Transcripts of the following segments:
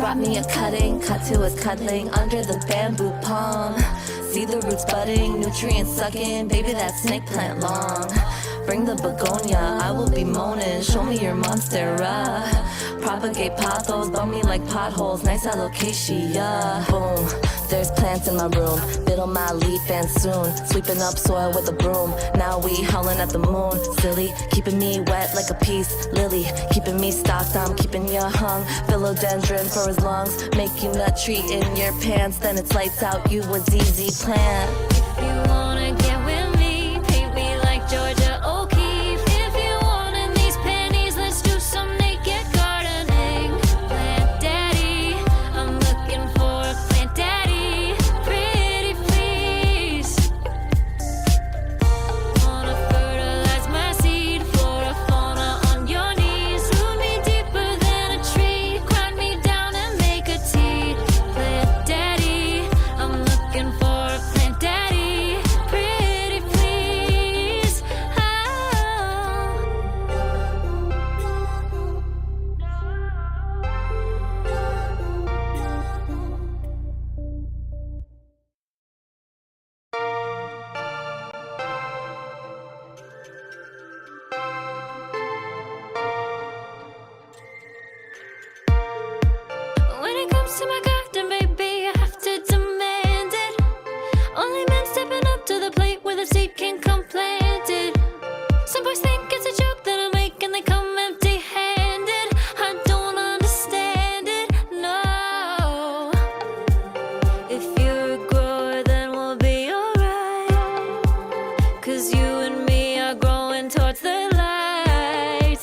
brought me a cutting, cut to his cuddling under the bamboo palm. See the roots budding, nutrients sucking, baby that snake plant long. Bring the begonia, I will be moaning, show me your monstera. Propagate pothos, bump me like potholes, nice alocasia. Boom, there's plants in my room, bit on my leaf and soon sweeping up soil with a broom. Now we howling at the moon, silly, keeping me wet like a peace lily, keeping me stocked, I'm keeping you hung. Philodendron for his lungs, make you nut treat in your pants, then it's lights out, you a ZZ plant. If you wanna get with me, paint me like Georgia O'Keeffe. If you want in these panties, let's do some naked gardening. Plant daddy, I'm looking for a plant daddy. Pretty please. Wanna fertilize my seed, flora, fauna on your knees. Root me deeper than a tree, grind me down and make a tea. Plant daddy, I'm looking for a plant daddy. Pretty please. When it comes to my garden, baby, I have to demand it. Only men stepping up to the plate where the seed can come planted. Some boys think it's a joke that I make and they come empty-handed. I don't understand it, no. If you're a grower, then we'll be alright. 'Cause you and me are growing towards the light.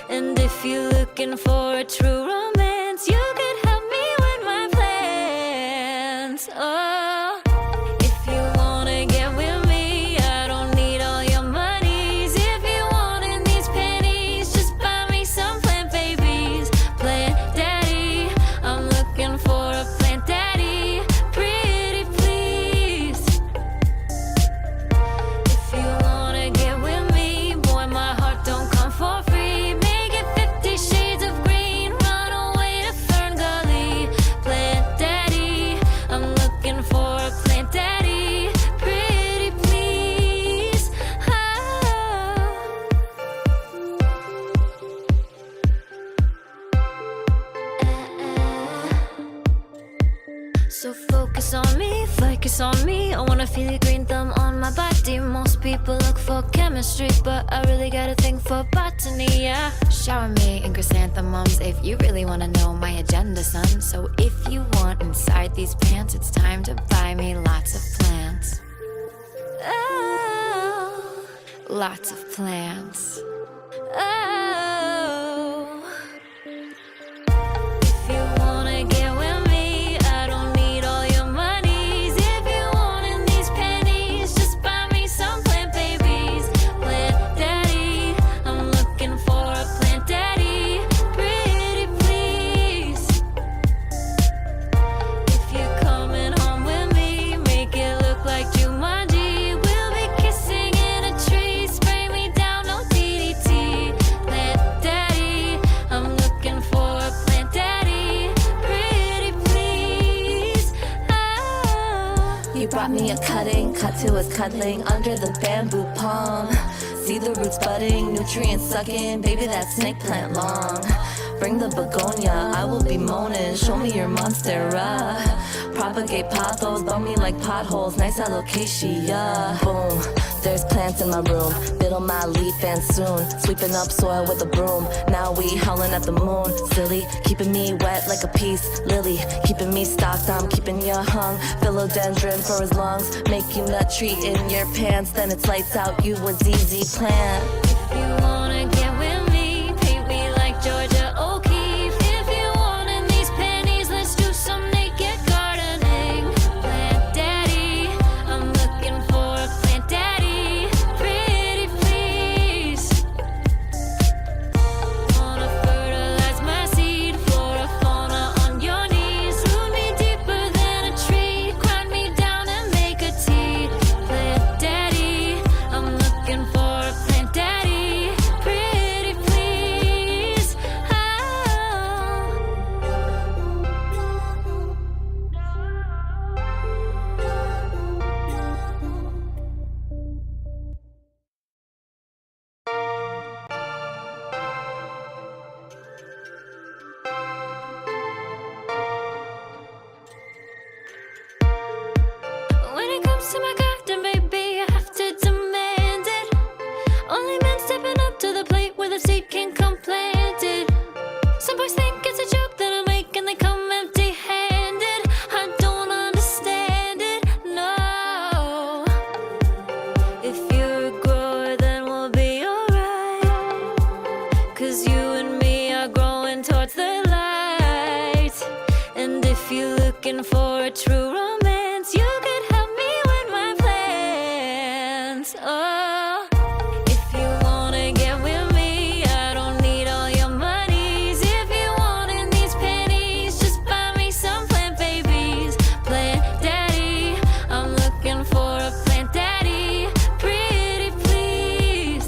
And if you're looking for a true romance, you could help me with my plans. Oh, if you wanna get with me, I don't need all your monies. If you want in these pennies, just buy me some plant babies. Plant daddy, I'm looking for a plant daddy. Pretty please. If you wanna get with me, boy, my heart don't come for free. Make it 50 shades of green, run away to Fern Gully. Plant daddy, I'm looking for a plant daddy. Pretty please. So focus on me, I wanna feel your green thumb on my body. Most people look for chemistry, but I really got a thing for botany, yeah. Shower me in chrysanthemums if you really wanna know my agenda, son. So if you want inside these pants, it's time to buy me lots of plants. Oh, lots of plants. Oh. If you wanna get with me, I don't need all your monies. If you want in these pennies, just buy me some plant babies. Plant daddy, I'm looking for a plant daddy. Pretty please. If you're coming home with me, make it look like Jumanji. We'll be kissing in a tree, spray me down, no DDT. Plant daddy, I'm looking for a plant daddy. Pretty please. Oh. You brought me a cutting, cut to his cuddling under the bamboo palm. See the roots budding, nutrients sucking, baby that snake plant long. Bring the begonia, I will be moaning, show me your monstera. Propagate pothos, bump me like potholes, nice alocasia. Boom, there's plants in my room, bit on my leaf and soon sweeping up soil with a broom. Now we howling at the moon, silly, keeping me wet like a peace lily, keeping me stocked, I'm keeping you hung. Philodendron for his lungs, make you nut treat in your pants, then it's lights out, you a ZZ plant. If you wanna get with me, paint me like Georgia O'Keeffe. If you want in these pennies, let's do some naked gardening. Plant daddy, I'm looking for a plant daddy. Pretty please. Wanna fertilize my seed, flora, fauna on your knees. Root me deeper than a tree, grind me down and make a tea. Plant daddy, I'm looking for a plant daddy. So my garden, baby, I have to demand it. Only men stepping up to the plate where the seed can come planted. Some boys think it's a joke that I make and they come empty-handed. I don't understand it, no. If you're a grower, then we'll be alright. 'Cause you and me are growing towards the light. And if you're looking for a true romance, you could help me with my plans. Oh, if you wanna get with me, I don't need all your monies. If you wanting these pennies, just buy me some plant babies. Plant daddy, I'm looking for a plant daddy. Pretty please.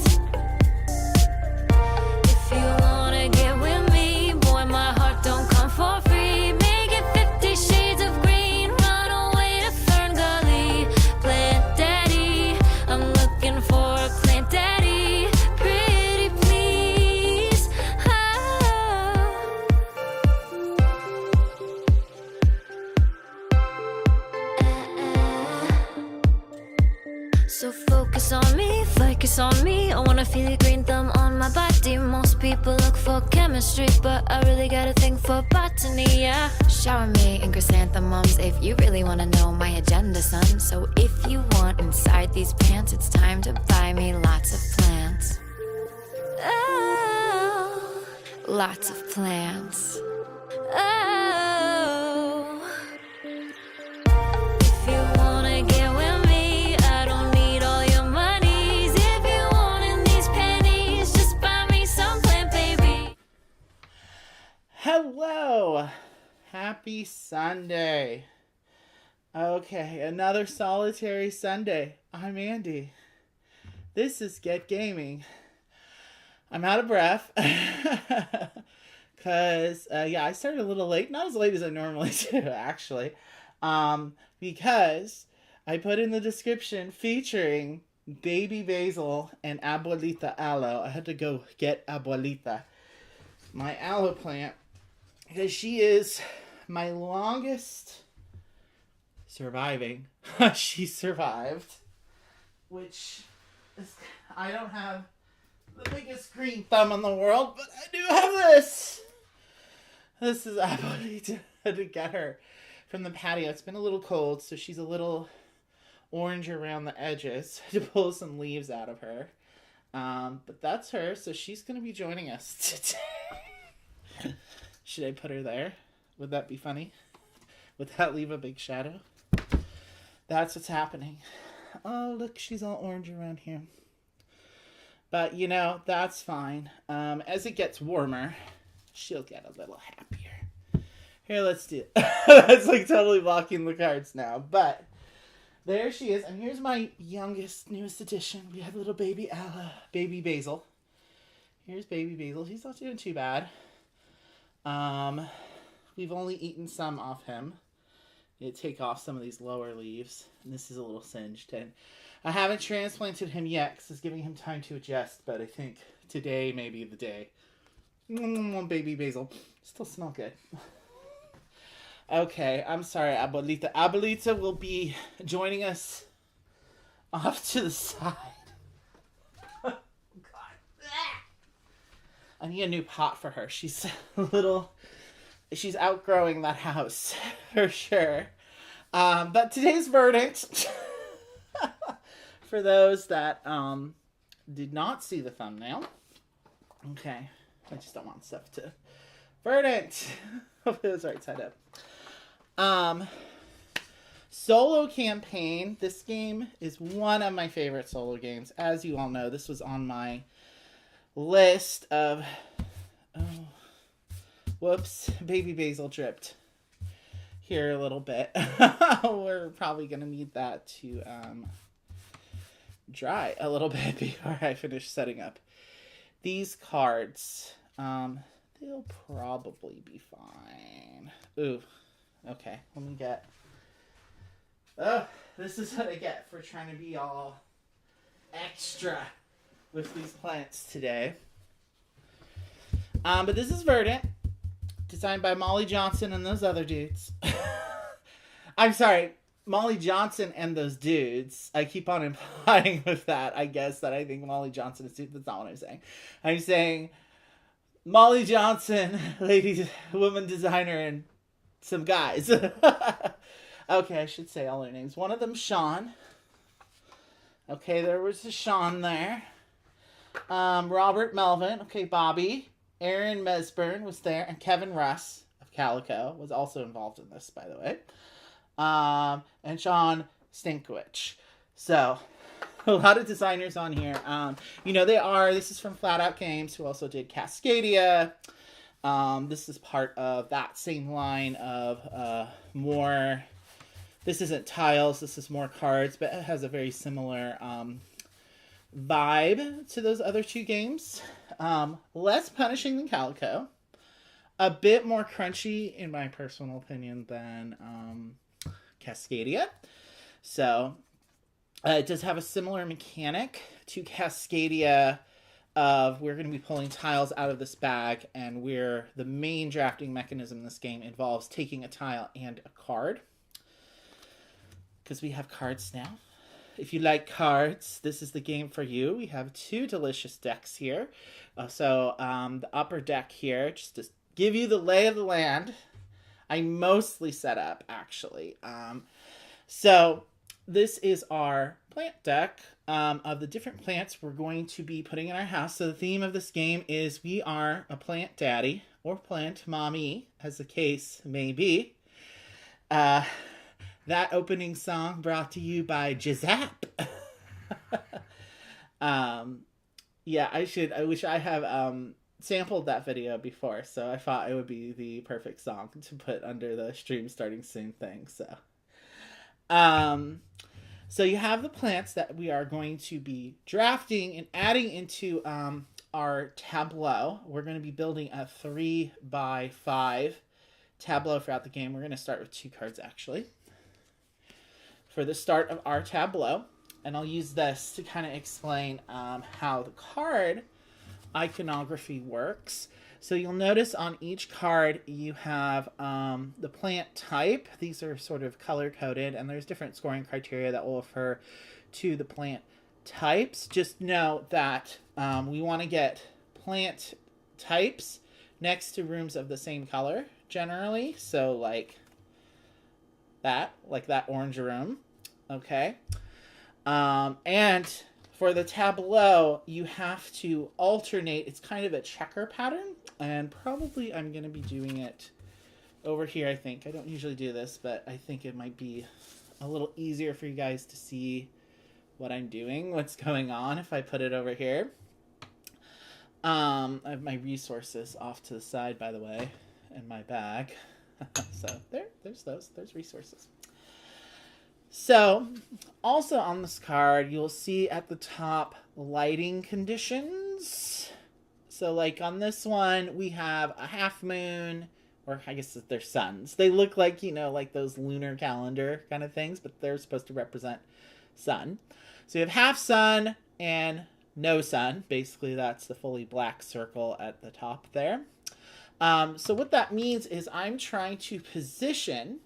If you wanna get with me, boy, my heart don't come for free. Make it 50 shades of green, run away to Fern Gully. Plant daddy, I'm looking for a plant daddy. Pretty please. So focus on me, I wanna feel your green thumb on my body. Most people look for chemistry, but I really got a thing for botany, yeah. Shower me in chrysanthemums if you really want to know my agenda, son. So if you want inside these pants, it's time to buy me lots of plants. Oh, Lots of plants. oh. If you wanna get with me, I don't need all your monies. If you wanting these pennies, just buy me some plant baby. Hello! Happy Sunday. Okay, another solitary Sunday. I'm Andy. This is Get Gaming. I'm out of breath. Because, I started a little late. Not as late as I normally do, actually. Because I put in the description featuring Baby Basil and Abuelita Aloe. I had to go get Abuelita, my aloe plant, because she is my longest surviving. She survived, which is, I don't have the biggest green thumb in the world, but I do have this. This is Abuelita. I had to get her from the patio. It's been a little cold, so she's a little orange around the edges. To pull some leaves out of her. But that's her, so she's going to be joining us today. Should I put her there? Would that be funny? Would that leave a big shadow? That's what's happening. Oh, look, she's all orange around here. But, that's fine. As it gets warmer, she'll get a little happier. Here, let's do it. That's like totally blocking the cards now. But there she is. And here's my youngest, newest addition. We have little baby baby Basil. Here's baby Basil. He's not doing too bad. We've only eaten some off him. You take off some of these lower leaves. And this is a little singed. And I haven't transplanted him yet because it's giving him time to adjust. But I think today may be the day. Baby Basil. Still smell good. Okay, I'm sorry, Abuelita. Abuelita will be joining us off to the side. God. I need a new pot for her. She's she's outgrowing that house for sure. But today's Verdant, for those that did not see the thumbnail. Okay, I just don't want stuff to Verdant. Hopefully it was right side up. Solo campaign. This game is one of my favorite solo games. As you all know, this was on my list of... Oh, whoops. Baby Basil dripped here a little bit. We're probably going to need that to dry a little bit before I finish setting up these cards. They'll probably be fine. Ooh. Okay, let me get... Oh, this is what I get for trying to be all extra with these plants today. But this is Verdant, designed by Molly Johnson and those other dudes. I'm sorry, Molly Johnson and those dudes, I keep on implying with that, I guess, that I think Molly Johnson is dude. That's not what I'm saying. I'm saying Molly Johnson, woman designer, and some guys. Okay, I should say all their names. One of them, Sean. Okay, there was a Sean there. Robert Melvin. Okay, Bobby. Aaron Mesburn was there. And Kevin Russ of Calico was also involved in this, by the way. And Sean Stankiewicz. So, a lot of designers on here. This is from Flat Out Games, who also did Cascadia. This is part of that same line of more... This isn't tiles, this is more cards, but it has a very similar vibe to those other two games. Less punishing than Calico. A bit more crunchy, in my personal opinion, than Cascadia. So, it does have a similar mechanic to Cascadia of we're going to be pulling tiles out of this bag, and the main drafting mechanism in this game involves taking a tile and a card. Because we have cards now. If you like cards, this is the game for you. We have 2 delicious decks here. The upper deck here, just to give you the lay of the land, I mostly set up, actually. So this is our plant deck of the different plants we're going to be putting in our house. So the theme of this game is we are a plant daddy, or plant mommy, as the case may be. That opening song brought to you by Jazap. I wish I have sampled that video before, so I thought it would be the perfect song to put under the stream starting soon thing. So you have the plants that we are going to be drafting and adding into our tableau. We're going to be building a 3x5 tableau throughout the game. We're going to start with 2 cards, actually, for the start of our tableau. And I'll use this to kind of explain how the card iconography works. So you'll notice on each card you have the plant type. These are sort of color coded, and there's different scoring criteria that will refer to the plant types. Just know that we want to get plant types next to rooms of the same color generally. So like that orange room. Okay. And for the tableau, you have to alternate. It's kind of a checker pattern, and probably I'm going to be doing it over here, I think. I don't usually do this, but I think it might be a little easier for you guys to see what I'm doing, what's going on, if I put it over here. I have my resources off to the side, by the way, in my bag. So there's resources. So, also on this card, you'll see at the top lighting conditions. So, like on this one, we have a half moon, or I guess they're suns. They look like, like those lunar calendar kind of things, but they're supposed to represent sun. So, you have half sun and no sun. Basically, that's the fully black circle at the top there. So, what that means is I'm trying to position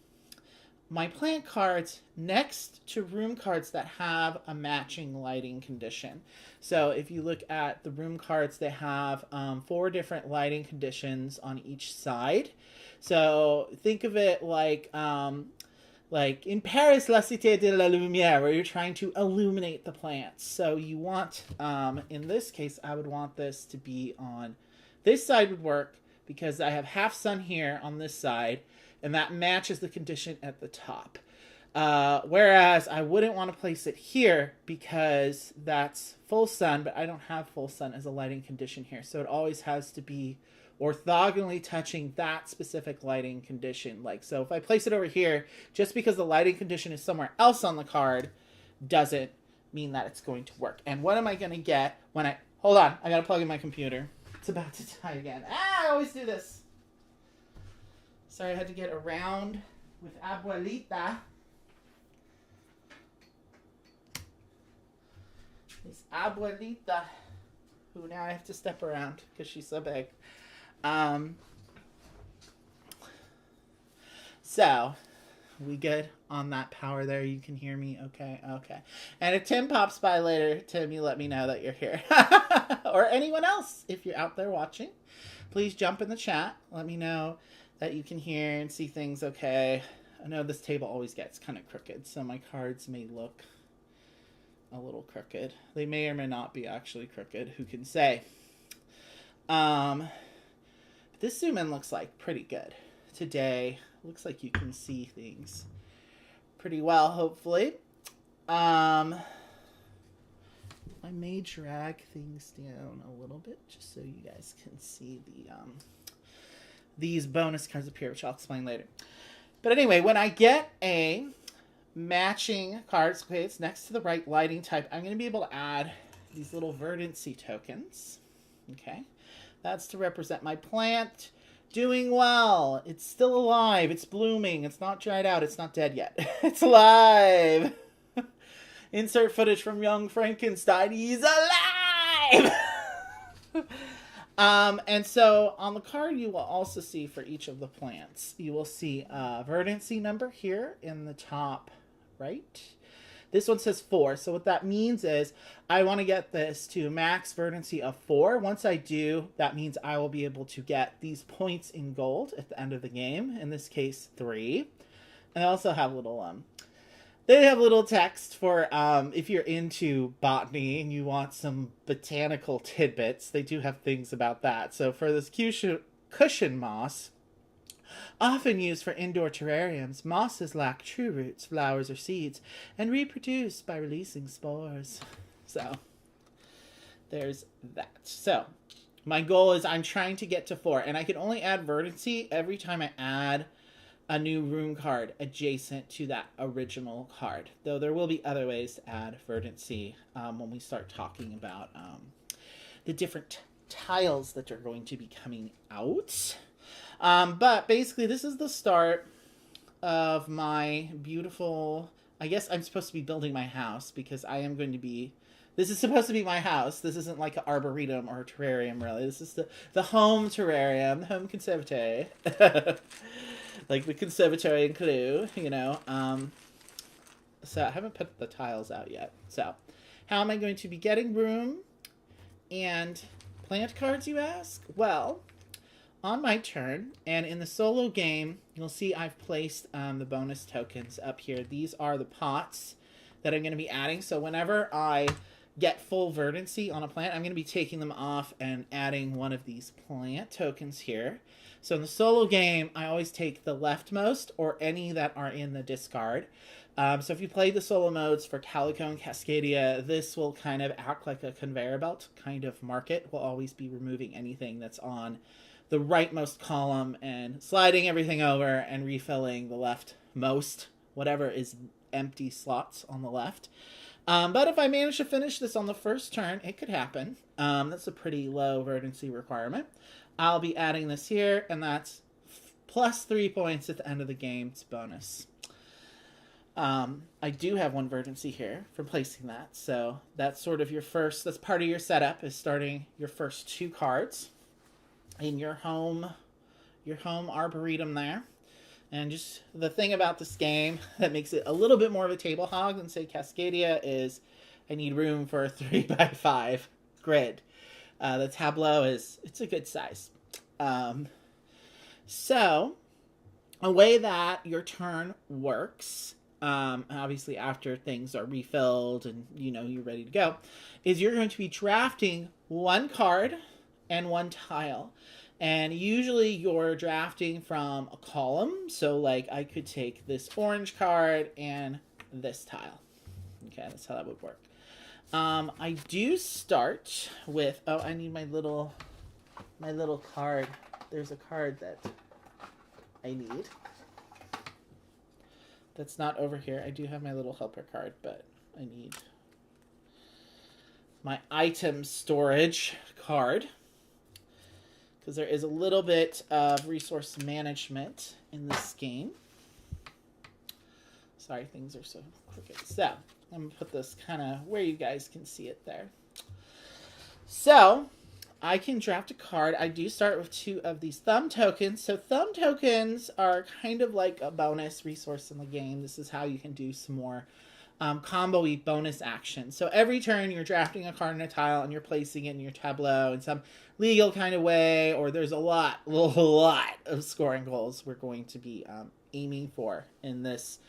my plant cards next to room cards that have a matching lighting condition. So if you look at the room cards, they have 4 different lighting conditions on each side. So think of it like in Paris, La Cité de la Lumière, where you're trying to illuminate the plants. So you want, in this case, I would want this to be on this side would work because I have half sun here on this side, and that matches the condition at the top. Whereas I wouldn't want to place it here because that's full sun, but I don't have full sun as a lighting condition here. So it always has to be orthogonally touching that specific lighting condition. So if I place it over here, just because the lighting condition is somewhere else on the card doesn't mean that it's going to work. And what am I going to get when hold on, I got to plug in my computer. It's about to die again. I always do this. Sorry, I had to get around with Abuelita. It's Abuelita, who now I have to step around because she's so big. So, We good on that power there? You can hear me? Okay, okay. And if Tim pops by later, Tim, you let me know that you're here. Or anyone else, if you're out there watching, please jump in the chat. Let me know that you can hear and see things okay. I know this table always gets kind of crooked, so my cards may look a little crooked. They may or may not be actually crooked. Who can say? This zoom in looks like pretty good today. Looks like you can see things pretty well, hopefully. I may drag things down a little bit just so you guys can see the these bonus cards up here, which I'll explain later. But anyway, when I get a matching cards, okay, it's next to the right lighting type, I'm going to be able to add these little verdancy tokens. Okay, that's to represent my plant doing well. It's still alive. It's blooming. It's not dried out. It's not dead yet. It's alive. Insert footage from young Frankenstein. He's alive. And so on the card, you will also see for each of the plants, you will see a verdancy number here in the top right. This one says 4. So what that means is I want to get this to max verdancy of 4. Once I do, that means I will be able to get these points in gold at the end of the game. In this case, 3. And I also have little, they have little text for if you're into botany and you want some botanical tidbits. They do have things about that. So for this cushion moss, often used for indoor terrariums, mosses lack true roots, flowers, or seeds, and reproduce by releasing spores. So, there's that. So, my goal is I'm trying to get to 4, and I can only add verdancy every time I add a new room card adjacent to that original card. Though there will be other ways to add verdancy when we start talking about the different tiles that are going to be coming out. But basically, this is the start of my beautiful... I guess I'm supposed to be building my house because I am going to be... This is supposed to be my house. This isn't like an arboretum or a terrarium, really. This is the home terrarium, the home conservatory. Like the conservatory in Clue, you know. So I haven't put the tiles out yet. So how am I going to be getting room and plant cards, you ask? Well... On my turn, and in the solo game, you'll see I've placed the bonus tokens up here. These are the pots that I'm going to be adding. So whenever I get full verdancy on a plant, I'm going to be taking them off and adding one of these plant tokens here. So in the solo game, I always take the leftmost or any that are in the discard. So if you play the solo modes for Calico and Cascadia, this will kind of act like a conveyor belt kind of market. We'll always be removing anything that's on the rightmost column and sliding everything over and refilling the leftmost, whatever is empty slots on the left. But if I manage to finish this on the first turn, it could happen. That's a pretty low verdancy requirement. I'll be adding this here, and that's plus 3 points at the end of the game. It's bonus. I do have 1 verdancy here for placing that. So that's sort of your first, that's part of your setup, is starting your first 2 cards in your home arboretum there. And just the thing about this game that makes it a little bit more of a table hog than, say, Cascadia is I need room for a 3x5 grid. The tableau it's a good size. So, a way that your turn works, obviously after things are refilled and, you know, you're ready to go, is you're going to be drafting 1 card and 1 tile. And usually you're drafting from a column. So like I could take this orange card and this tile. Okay, that's how that would work. I do start with, oh, I need my little card. There's a card that I need. That's not over here. I do have my little helper card, but I need my item storage card, because there is a little bit of resource management in this game. Sorry, things are so crooked. So, I'm going to put this kind of where you guys can see it there. So, I can draft a card. I do start with 2 of these thumb tokens. So thumb tokens are kind of like a bonus resource in the game. This is how you can do some more combo-y bonus actions. So every turn you're drafting a card in a tile and you're placing it in your tableau in some legal kind of way, or there's a lot of scoring goals we're going to be aiming for in this,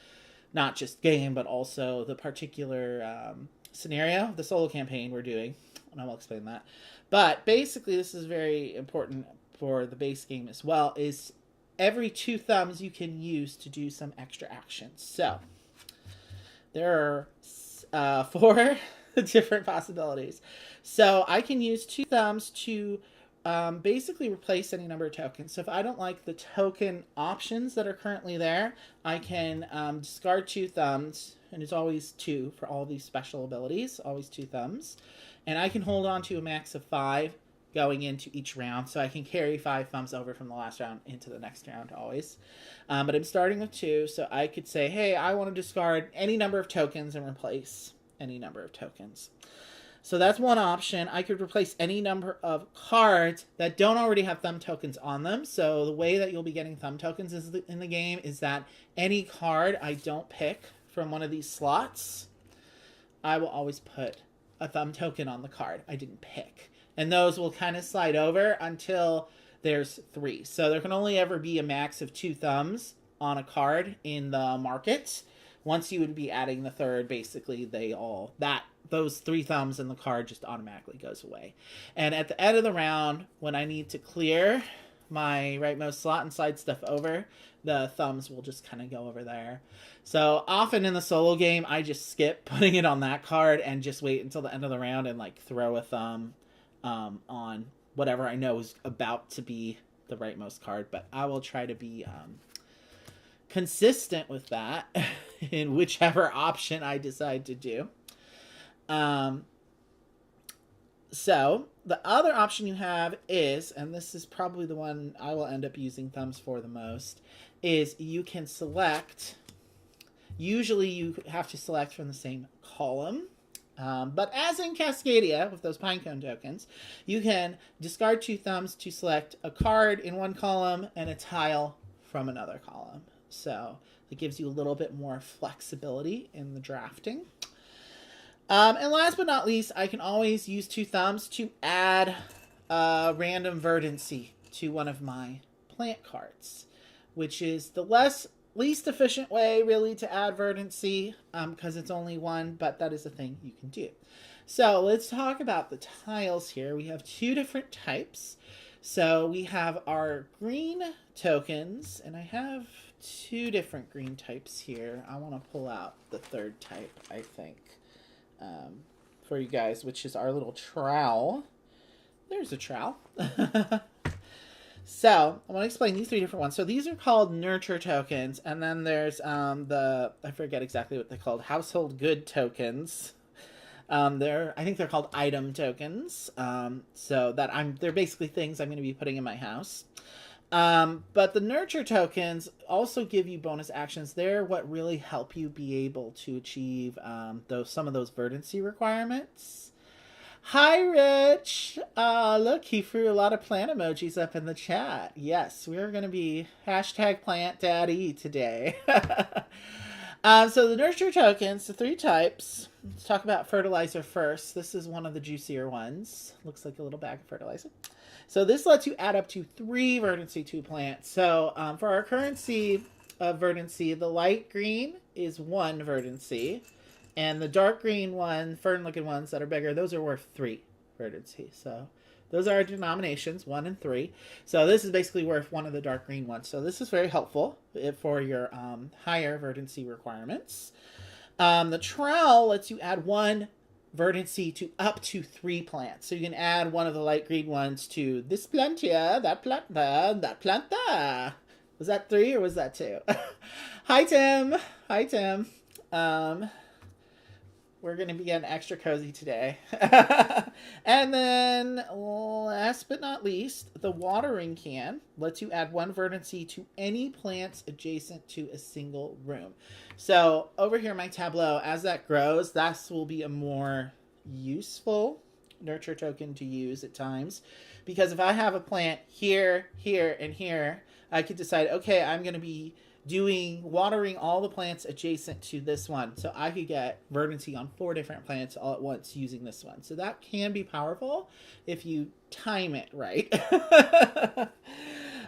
not just game, but also the particular scenario, the solo campaign we're doing, and I will explain that. But basically, this is very important for the base game as well, is every 2 thumbs you can use to do some extra actions. So there are 4 different possibilities. So I can use 2 thumbs to basically replace any number of tokens. So if I don't like the token options that are currently there, I can discard 2 thumbs, and it's always 2 for all these special abilities, always 2 thumbs. And I can hold on to a max of 5 going into each round, so I can carry 5 thumbs over from the last round into the next round always. But I'm starting with 2, so I could say, hey, I want to discard any number of tokens and replace any number of tokens. So that's one option. I could replace any number of cards that don't already have thumb tokens on them. So the way that you'll be getting thumb tokens in the game is that any card I don't pick from one of these slots, I will always put a thumb token on the card I didn't pick. And those will kind of slide over until there's 3. So there can only ever be a max of 2 thumbs on a card in the market. Once you would be adding the third, basically those 3 thumbs in the card just automatically goes away. And at the end of the round, when I need to clear my rightmost slot and slide stuff over, the thumbs will just kind of go over there. So often in the solo game, I just skip putting it on that card and just wait until the end of the round and like throw a thumb on whatever I know is about to be the rightmost card. But I will try to be consistent with that in whichever option I decide to do. So the other option you have is, and this is probably the one I will end up using thumbs for the most, is you can select, usually you have to select from the same column, but as in Cascadia with those pinecone tokens, you can discard 2 thumbs to select a card in one column and a tile from another column. So it gives you a little bit more flexibility in the drafting. And last but not least, I can always use 2 thumbs to add random verdancy to one of my plant cards, which is the least efficient way really to add verdancy because it's only 1, but that is a thing you can do. So let's talk about the tiles here. We have 2 different types. So we have our green tokens, and I have 2 different green types here. I want to pull out the 3rd type, I think. For you guys, which is our little trowel. There's a trowel. So I want to explain these 3 different ones. So these are called nurture tokens, and then there's I forget exactly what they're called, household good tokens. I think they're called item tokens. So that they're basically things I'm going to be putting in my house. But the nurture tokens also give you bonus actions. They're what really help you be able to achieve some of those verdancy requirements. Hi, Rich! Look, he threw a lot of plant emojis up in the chat. Yes, we're going to be #PlantDaddy today. So the nurture tokens, the 3 types. Let's talk about fertilizer first. This is one of the juicier ones. Looks like a little bag of fertilizer. So this lets you add up to 3 verdancy to plants. So for our currency of verdancy, the light green is 1 verdancy. And the dark green one, fern-looking ones that are bigger, those are worth 3 verdancy. So those are our denominations, 1 and 3. So this is basically worth 1 of the dark green ones. So this is very helpful for your higher verdancy requirements. The trowel lets you add 1 verdancy to up to 3 plants. So you can add 1 of the light green ones to this plant here, that plant there, that plant there. Was that 3 or was that 2? Hi, Tim. Hi, Tim. We're going to be getting extra cozy today. And then, last but not least, the watering can lets you add 1 verdancy to any plants adjacent to a single room. So, over here in my tableau, as that grows, that will be a more useful nurture token to use at times. Because if I have a plant here, here, and here, I could decide, okay, I'm going to be watering all the plants adjacent to this one. So I could get verdancy on 4 different plants all at once using this one. So that can be powerful if you time it right.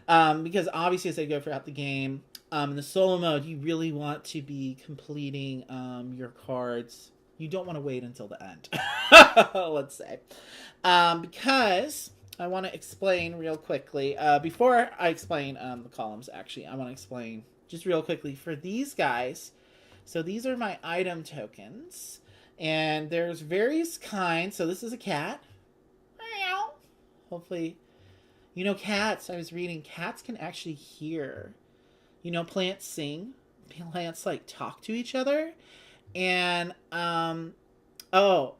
Because obviously as I go throughout the game, in the solo mode, you really want to be completing your cards. You don't want to wait until the end, let's say. Because I want to explain real quickly. Before I explain the columns, actually, I want to explain just real quickly for these guys. So these are my item tokens. And there's various kinds. So this is a cat. Hopefully, cats, I was reading, cats can actually hear. Plants sing. Plants, talk to each other. And, oh.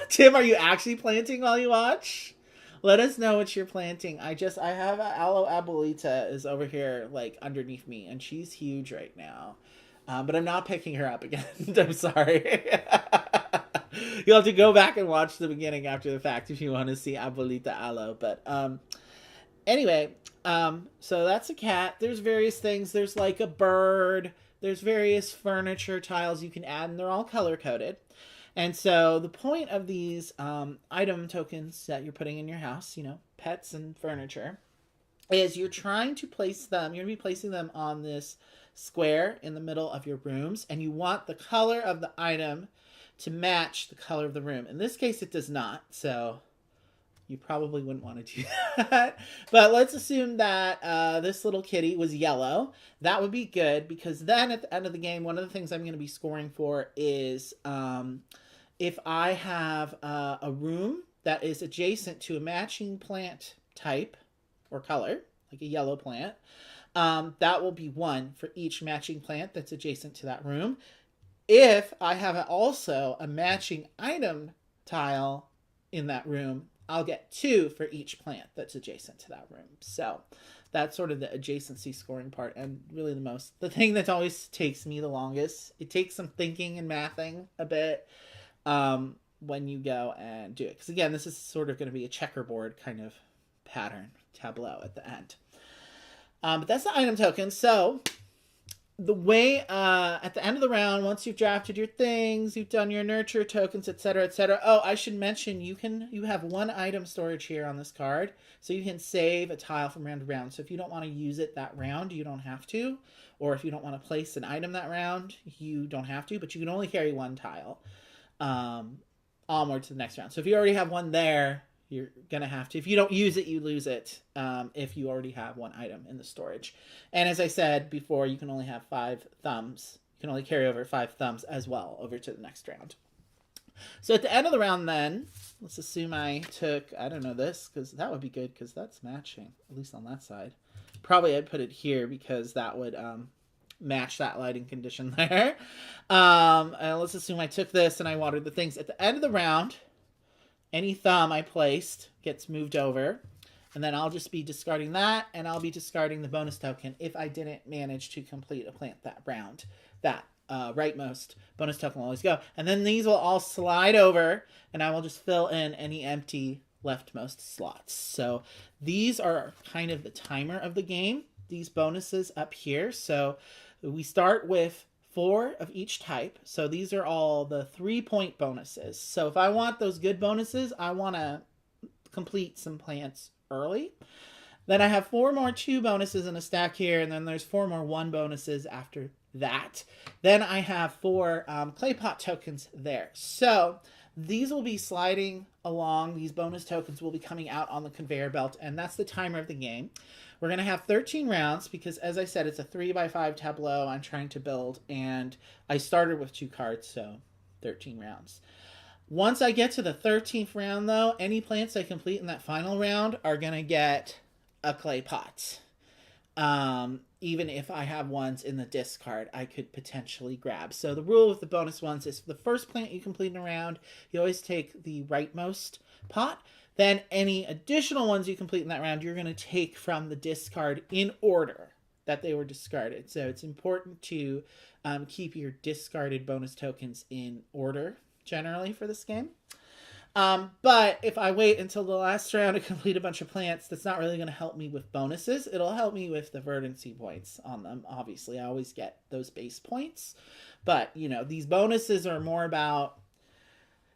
Tim, are you actually planting while you watch? Let us know what you're planting. I have Aloe Abuelita is over here, underneath me. And she's huge right now. But I'm not picking her up again. I'm sorry. You'll have to go back and watch the beginning after the fact if you want to see Abuelita Aloe. But, anyway, so that's a cat. There's various things. There's a bird. There's various furniture tiles you can add, and they're all color-coded. And so the point of these item tokens that you're putting in your house, pets and furniture, is you're trying to place them, you're going to be placing them on this square in the middle of your rooms, and you want the color of the item to match the color of the room. In this case, it does not, so you probably wouldn't want to do that. But let's assume that this little kitty was yellow. That would be good, because then at the end of the game, one of the things I'm going to be scoring for is if I have a room that is adjacent to a matching plant type or color, like a yellow plant, that will be 1 for each matching plant that's adjacent to that room. If I have also a matching item tile in that room, I'll get 2 for each plant that's adjacent to that room. So that's sort of the adjacency scoring part, and really the thing that always takes me the longest. It takes some thinking and mathing a bit when you go and do it. Because again, this is sort of going to be a checkerboard kind of pattern tableau at the end. But that's the item token. So the way at the end of the round, once you've drafted your things, you've done your nurture tokens, etc., etc. Oh, I should mention you have 1 item storage here on this card, so you can save a tile from round to round. So if you don't want to use it that round, you don't have to, or if you don't want to place an item that round, you don't have to. But you can only carry 1 tile onward to the next round. So if you already have 1 there, you're gonna have to. If you don't use it, you lose it. If you already have 1 item in the storage. And as I said before, you can only have 5 thumbs. You can only carry over 5 thumbs as well over to the next round. So at the end of the round then, let's assume I took, I don't know, this, because that would be good, because that's matching, at least on that side. Probably I'd put it here, because that would match that lighting condition there. And let's assume I took this and I watered the things. At the end of the round, any thumb I placed gets moved over, and then I'll just be discarding that, and I'll be discarding the bonus token if I didn't manage to complete a plant that round. That rightmost bonus token will always go. And then these will all slide over, and I will just fill in any empty leftmost slots. So these are kind of the timer of the game, these bonuses up here. So we start with 4 of each type. So these are all the 3-point bonuses. So if I want those good bonuses, I want to complete some plants early. Then I have 4 more 2 bonuses in a stack here, and then there's 4 more 1 bonuses after that. Then I have 4 clay pot tokens there. So these will be sliding along. These bonus tokens will be coming out on the conveyor belt, and that's the timer of the game. We're going to have 13 rounds because, as I said, it's a 3x5 tableau I'm trying to build, and I started with 2 cards, so 13 rounds. Once I get to the 13th round, though, any plants I complete in that final round are going to get a clay pot. Even if I have ones in the discard, I could potentially grab. So the rule with the bonus ones is for the first plant you complete in a round, you always take the rightmost pot. Then any additional ones you complete in that round, you're going to take from the discard in order that they were discarded. So it's important to keep your discarded bonus tokens in order, generally, for this game. But if I wait until the last round to complete a bunch of plants, that's not really going to help me with bonuses. It'll help me with the verdancy points on them. Obviously, I always get those base points. But, you know, these bonuses are more about,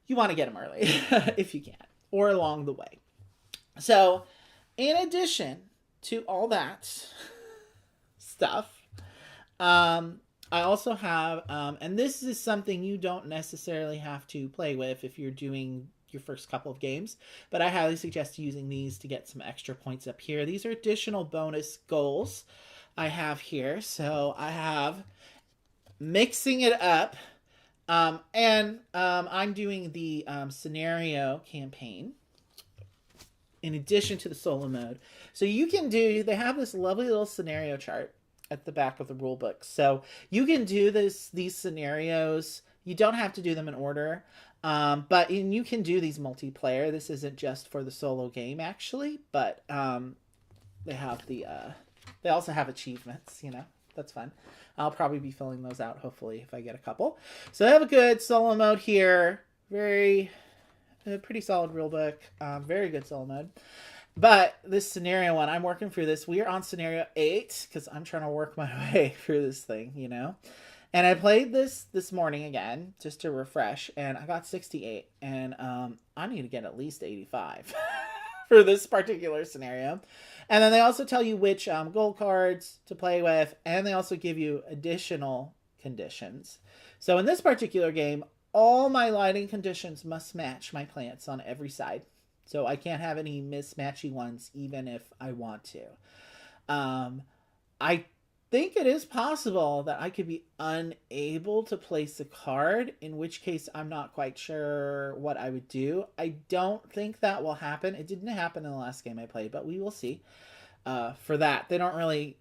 you want to get them early if you can, or along the way. So, in addition to all that stuff, I also have, and this is something you don't necessarily have to play with if you're doing your first couple of games, but I highly suggest using these to get some extra points up here. These are additional bonus goals I have here. So I have mixing it up, and I'm doing the scenario campaign in addition to the solo mode. So you can do, they have this lovely little scenario chart at the back of the rule book. So you can do these scenarios. You don't have to do them in order, but you can do these multiplayer. This isn't just for the solo game, actually, but they have they also have achievements, you know. That's fun. I'll probably be filling those out, hopefully, if I get a couple. So I have a good solo mode here. Pretty solid rule book. Very good solo mode. But this scenario one, I'm working through this. We are on scenario 8 because I'm trying to work my way through this thing, you know. And I played this morning again just to refresh, and I got 68. And I need to get at least 85 for this particular scenario. And then they also tell you which gold cards to play with, and they also give you additional conditions. So in this particular game, all my lighting conditions must match my plants on every side. So I can't have any mismatchy ones, even if I want to. I think it is possible that I could be unable to place a card, in which case I'm not quite sure what I would do. I don't think that will happen. It didn't happen in the last game I played, but we will see. For that, they don't really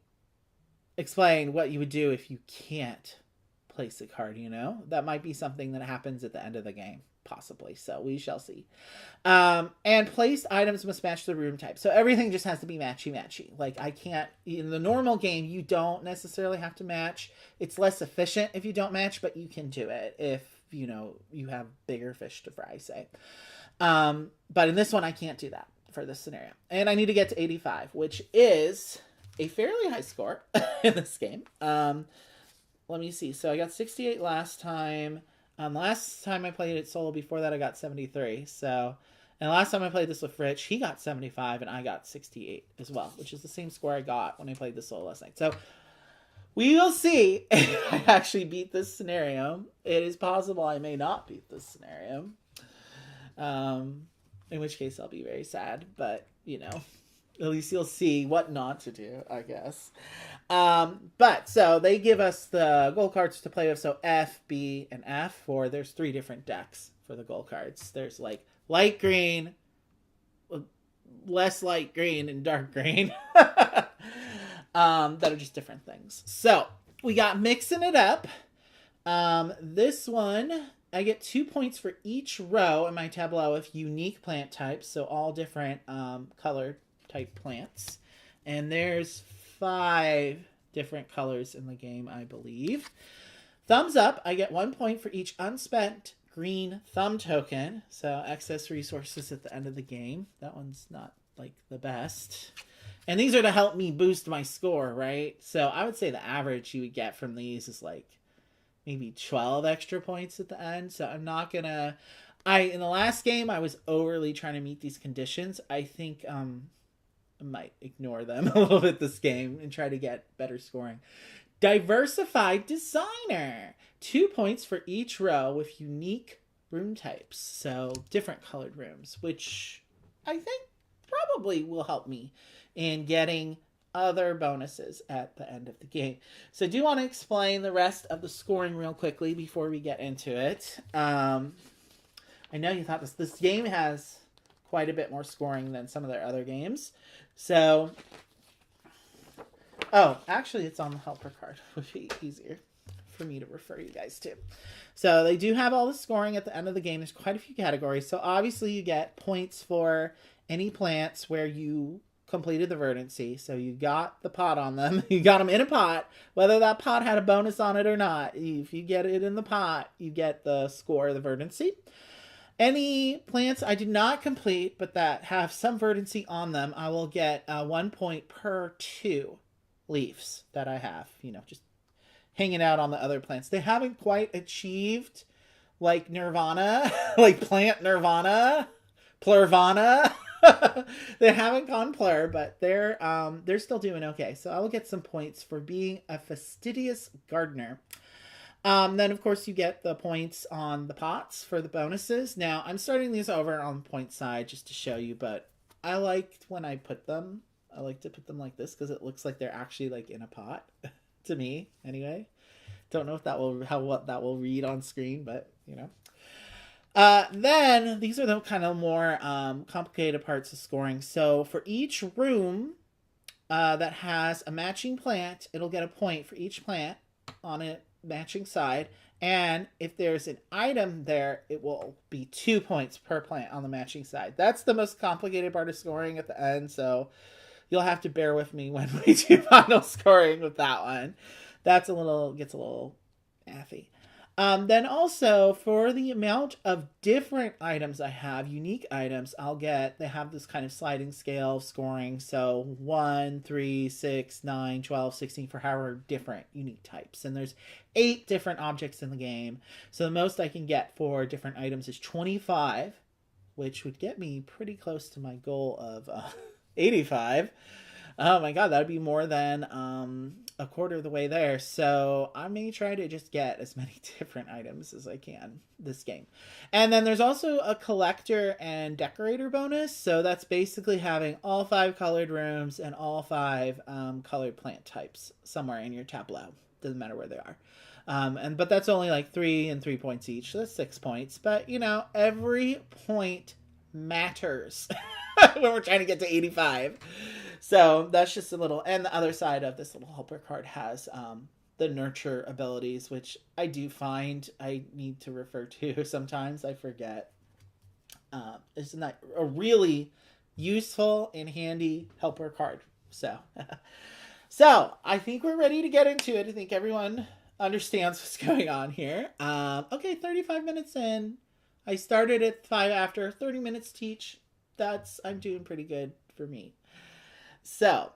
explain what you would do if you can't place a card, you know? That might be something that happens at the end of the game. Possibly, so we shall see. And placed items must match the room type. So everything just has to be matchy-matchy. Like, I can't, in the normal game, you don't necessarily have to match. It's less efficient if you don't match, but you can do it if, you know, you have bigger fish to fry, say. But in this one, I can't do that for this scenario. And I need to get to 85, which is a fairly high score in this game. Let me see. So I got 68 last time. The last time I played it solo before that, I got 73. So, and the last time I played this with Rich, he got 75 and I got 68 as well, which is the same score I got when I played this solo last night. So we will see if I actually beat this scenario. It is possible I may not beat this scenario. In which case I'll be very sad, but you know, at least you'll see what not to do, I guess. But so they give us the gold cards to play with. So F, B, and F. There's 3 different decks for the gold cards. There's like light green, less light green, and dark green. That are just different things. So we got mixing it up. This one, I get 2 points for each row in my tableau of unique plant types. So all different color type plants. And there's 5 different colors in the game, I believe. Thumbs up, I get 1 point for each unspent green thumb token. So excess resources at the end of the game. That one's not like the best. And these are to help me boost my score, right? So I would say the average you would get from these is like maybe 12 extra points at the end. So I'm not gonna... in the last game, I was overly trying to meet these conditions. I think I might ignore them a little bit this game and try to get better scoring. Diversified designer. 2 points for each row with unique room types. So different colored rooms, which I think probably will help me in getting other bonuses at the end of the game. So I do want to explain the rest of the scoring real quickly before we get into it. I know you thought this game has quite a bit more scoring than some of their other games. So, actually it's on the helper card. Would be easier for me to refer you guys to. So they do have all the scoring at the end of the game. There's quite a few categories. So obviously you get points for any plants where you completed the verdancy. So you got the pot on them. You got them in a pot, whether that pot had a bonus on it or not. If you get it in the pot, you get the score of the verdancy. Any plants I did not complete, but that have some verdancy on them, I will get 1 point per 2 leaves that I have, just hanging out on the other plants. They haven't quite achieved like nirvana, like plant nirvana, plurvana. They haven't gone plur, but they're still doing okay. So I will get some points for being a fastidious gardener. Then, of course, you get the points on the pots for the bonuses. Now, I'm starting these over on the point side just to show you, but I liked when I put them. I like to put them like this because it looks like they're actually like in a pot to me anyway. Don't know if what that will read on screen, but then these are the kind of more complicated parts of scoring. So for each room that has a matching plant, it'll get a point for each plant on it matching side, and if there's an item there, it will be 2 points per plant on the matching side. That's the most complicated part of scoring at the end, so you'll have to bear with me when we do final scoring with that one. Gets a little affy. Then also for the amount of different items I have, unique items, they have this kind of sliding scale of scoring. So 1, 3, 6, 9, 12, 16 for however different unique types. And there's 8 different objects in the game. So the most I can get for different items is 25, which would get me pretty close to my goal of 85. Oh my god, that would be more than a quarter of the way there. So I may try to just get as many different items as I can this game. And then there's also a collector and decorator bonus. So that's basically having all 5 colored rooms and all 5 colored plant types somewhere in your tableau. Doesn't matter where they are. But that's only like 3 and 3 points each. So that's 6 points. But every point matters when we're trying to get to 85. So that's just a little, and the other side of this little helper card has the nurture abilities, which I do find I need to refer to sometimes. I forget. It's not a really useful and handy helper card. So I think we're ready to get into it. I think everyone understands what's going on here. Okay, 35 minutes in. I started at 5 after, 30 minutes to teach. I'm doing pretty good for me. So,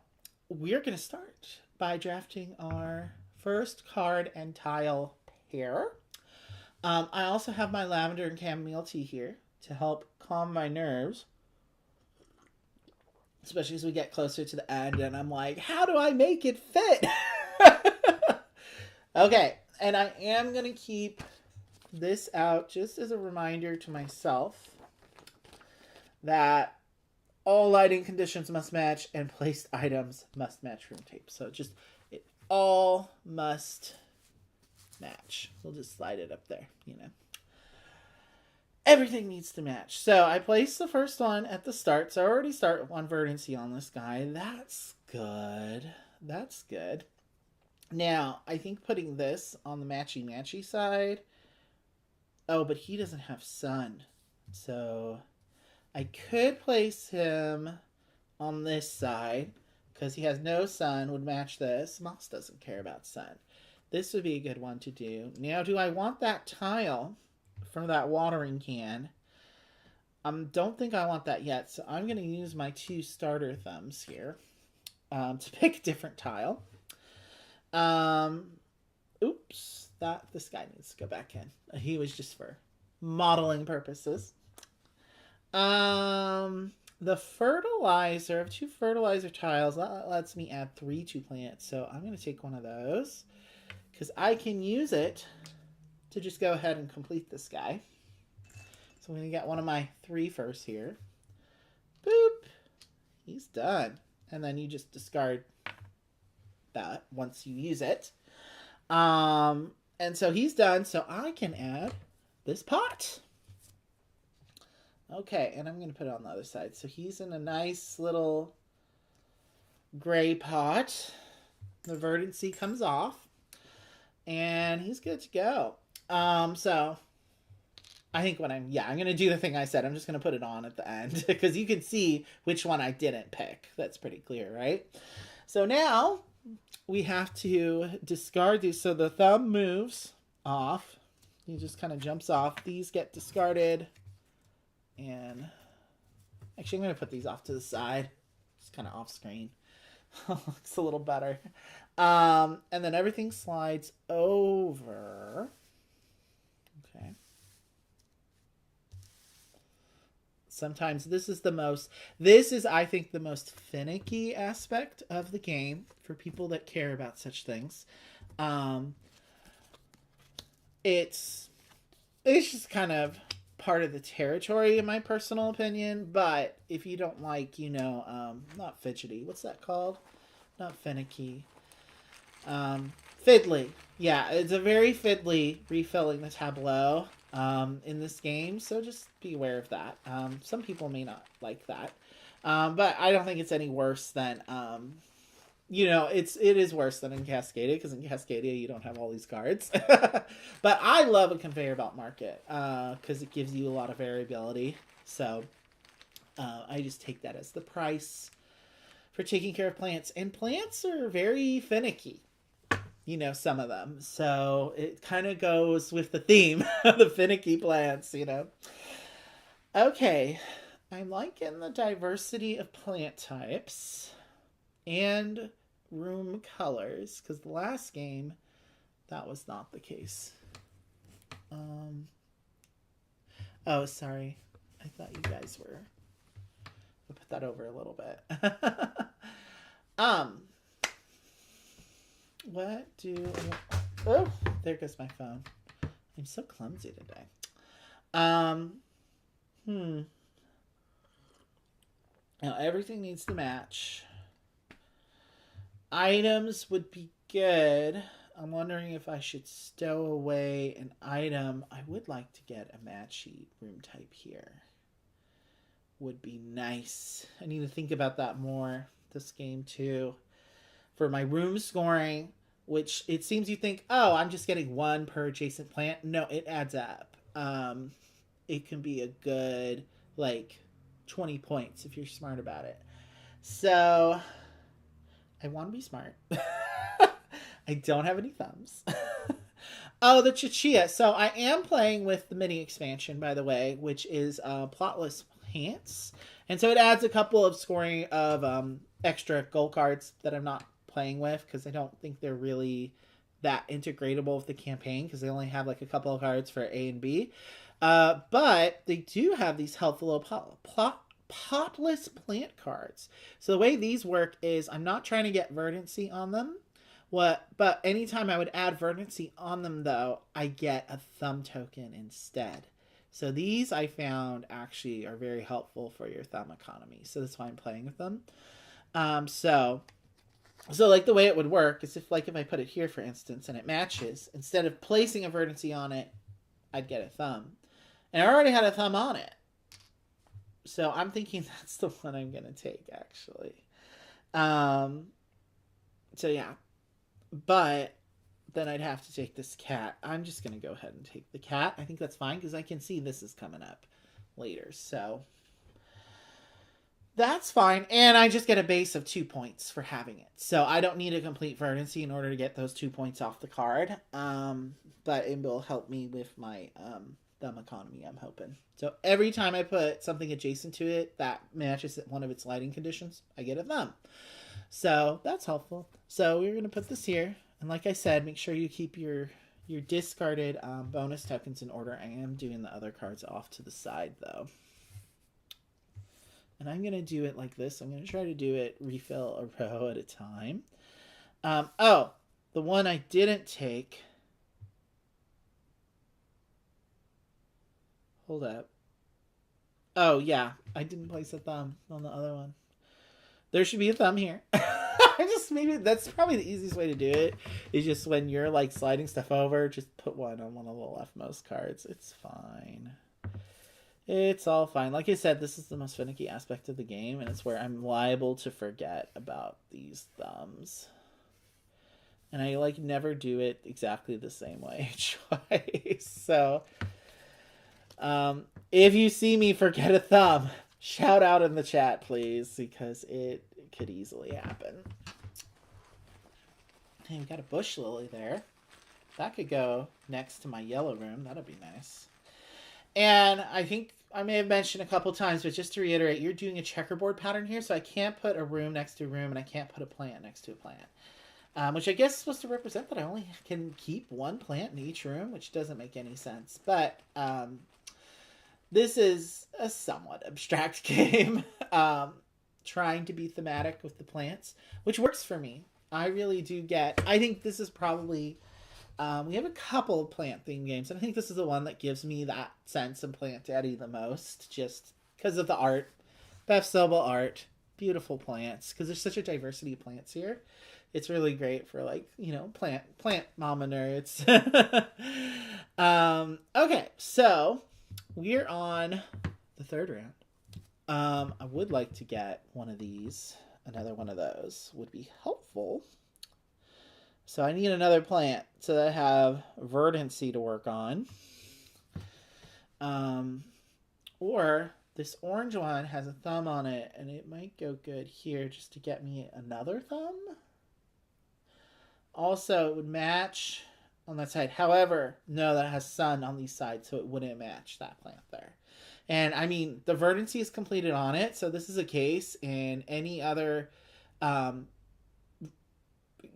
we're going to start by drafting our first card and tile pair. I also have my lavender and chamomile tea here to help calm my nerves, especially as we get closer to the end, and I'm like, how do I make it fit? Okay, and I am going to keep this out just as a reminder to myself that all lighting conditions must match and placed items must match room tape. So it all must match. We'll just slide it up there, Everything needs to match. So I placed the first one at the start. So I already start with 1 verdancy on this guy. That's good. That's good. Now, I think putting this on the matchy-matchy side. Oh, but he doesn't have sun. So I could place him on this side because he has no sun, would match this. Moss doesn't care about sun. This would be a good one to do. Now, do I want that tile from that watering can? Don't think I want that yet, so I'm going to use my 2 starter thumbs here to pick a different tile. Oops, this guy needs to go back in. He was just for modeling purposes. The fertilizer, I have 2 fertilizer tiles. That lets me add 3 to plants. So I'm going to take one of those because I can use it to just go ahead and complete this guy. So I'm going to get one of my 3 first here. Boop. He's done. And then you just discard that once you use it. And so he's done. So I can add this pot. Okay, and I'm going to put it on the other side. So he's in a nice little gray pot. The verdancy comes off. And he's good to go. So I think I'm going to do the thing I said. I'm just going to put it on at the end. Because you can see which one I didn't pick. That's pretty clear, right? So now we have to discard these. So the thumb moves off. He just kind of jumps off. These get discarded And actually, I'm going to put these off to the side. It's kind of off screen. Looks a little better. And then everything slides over. Okay. Sometimes this is, I think, the most finicky aspect of the game for people that care about such things. It's just kind of part of the territory, in my personal opinion. But if you don't like, not fidgety, what's that called? Not finicky. Fiddly. Yeah, it's a very fiddly refilling the tableau in this game, so just be aware of that. Some people may not like that, but I don't think it's any worse than it is worse than in Cascadia, because in Cascadia you don't have all these cards. But I love a conveyor belt market because it gives you a lot of variability. So I just take that as the price for taking care of plants, and plants are very finicky. Some of them. So it kind of goes with the theme of the finicky plants, Okay. I'm liking the diversity of plant types and room colors, because the last game, that was not the case. Oh, sorry. I thought you guys were... I'll put that over a little bit. What do... Oh, there goes my phone. I'm so clumsy today. Now, everything needs to match. Items would be good. I'm wondering if I should stow away an item. I would like to get a matchy room type here. Would be nice. I need to think about that more this game too. For my room scoring, which it seems you think, oh, I'm just getting one per adjacent plant. No, it adds up. It can be a good, 20 points if you're smart about it. So, I want to be smart. I don't have any thumbs. Oh, the Chichia. So, I am playing with the mini expansion, by the way, which is Potless Plants. And so, it adds a couple of scoring of extra gold cards that I'm not playing with, because I don't think they're really that integratable with the campaign, because they only have a couple of cards for A and B. But they do have these helpful little Potless plant cards. So the way these work is, I'm not trying to get verdancy on them. But anytime I would add verdancy on them, though, I get a thumb token instead. So these I found actually are very helpful for your thumb economy. So that's why I'm playing with them. So the way it would work is if I put it here, for instance, and it matches, instead of placing a verdancy on it, I'd get a thumb. And I already had a thumb on it. So I'm thinking that's the one I'm going to take, actually. So yeah. But then I'd have to take this cat. I'm just going to go ahead and take the cat. I think that's fine, because I can see this is coming up later. So that's fine. And I just get a base of 2 points for having it. So I don't need a complete verdancy in order to get those 2 points off the card. But it will help me with my thumb economy, I'm hoping. So every time I put something adjacent to it that matches one of its lighting conditions, I get a thumb. So that's helpful. So we're going to put this here. And like I said, make sure you keep your discarded bonus tokens in order. I am doing the other cards off to the side, though. And I'm going to do it like this. I'm going to try to do it refill a row at a time. Oh, the one I didn't take. Hold up. Oh, yeah. I didn't place a thumb on the other one. There should be a thumb here. Maybe that's probably the easiest way to do it. Is just when you're sliding stuff over, just put one on one of the leftmost cards. It's fine. It's all fine. Like I said, this is the most finicky aspect of the game, and it's where I'm liable to forget about these thumbs. And I never do it exactly the same way twice. So if you see me forget a thumb, shout out in the chat, please, because it could easily happen. Hey, we got a bush lily there. That could go next to my yellow room. That'll be nice. And I think I may have mentioned a couple times, but just to reiterate, you're doing a checkerboard pattern here, so I can't put a room next to a room, and I can't put a plant next to a plant. Which I guess is supposed to represent that I only can keep one plant in each room, which doesn't make any sense. But this is a somewhat abstract game, trying to be thematic with the plants, which works for me. I really do get... I think this is probably... we have a couple of plant themed games, and I think this is the one that gives me that sense of Plant Daddy the most, just because of the art. Beth Sobel art. Beautiful plants, because there's such a diversity of plants here. It's really great for, like, you know, plant mama nerds. Okay, so we're on the third round. I would like to get one of these. Another one of those would be helpful. So I need another plant so that I have verdancy to work on. Or this orange one has a thumb on it, and it might go good here just to get me another thumb. Also, it would match on that side. However, no, that has sun on these sides, so it wouldn't match that plant there. And, I mean, the verdancy is completed on it, so this is a case. In any other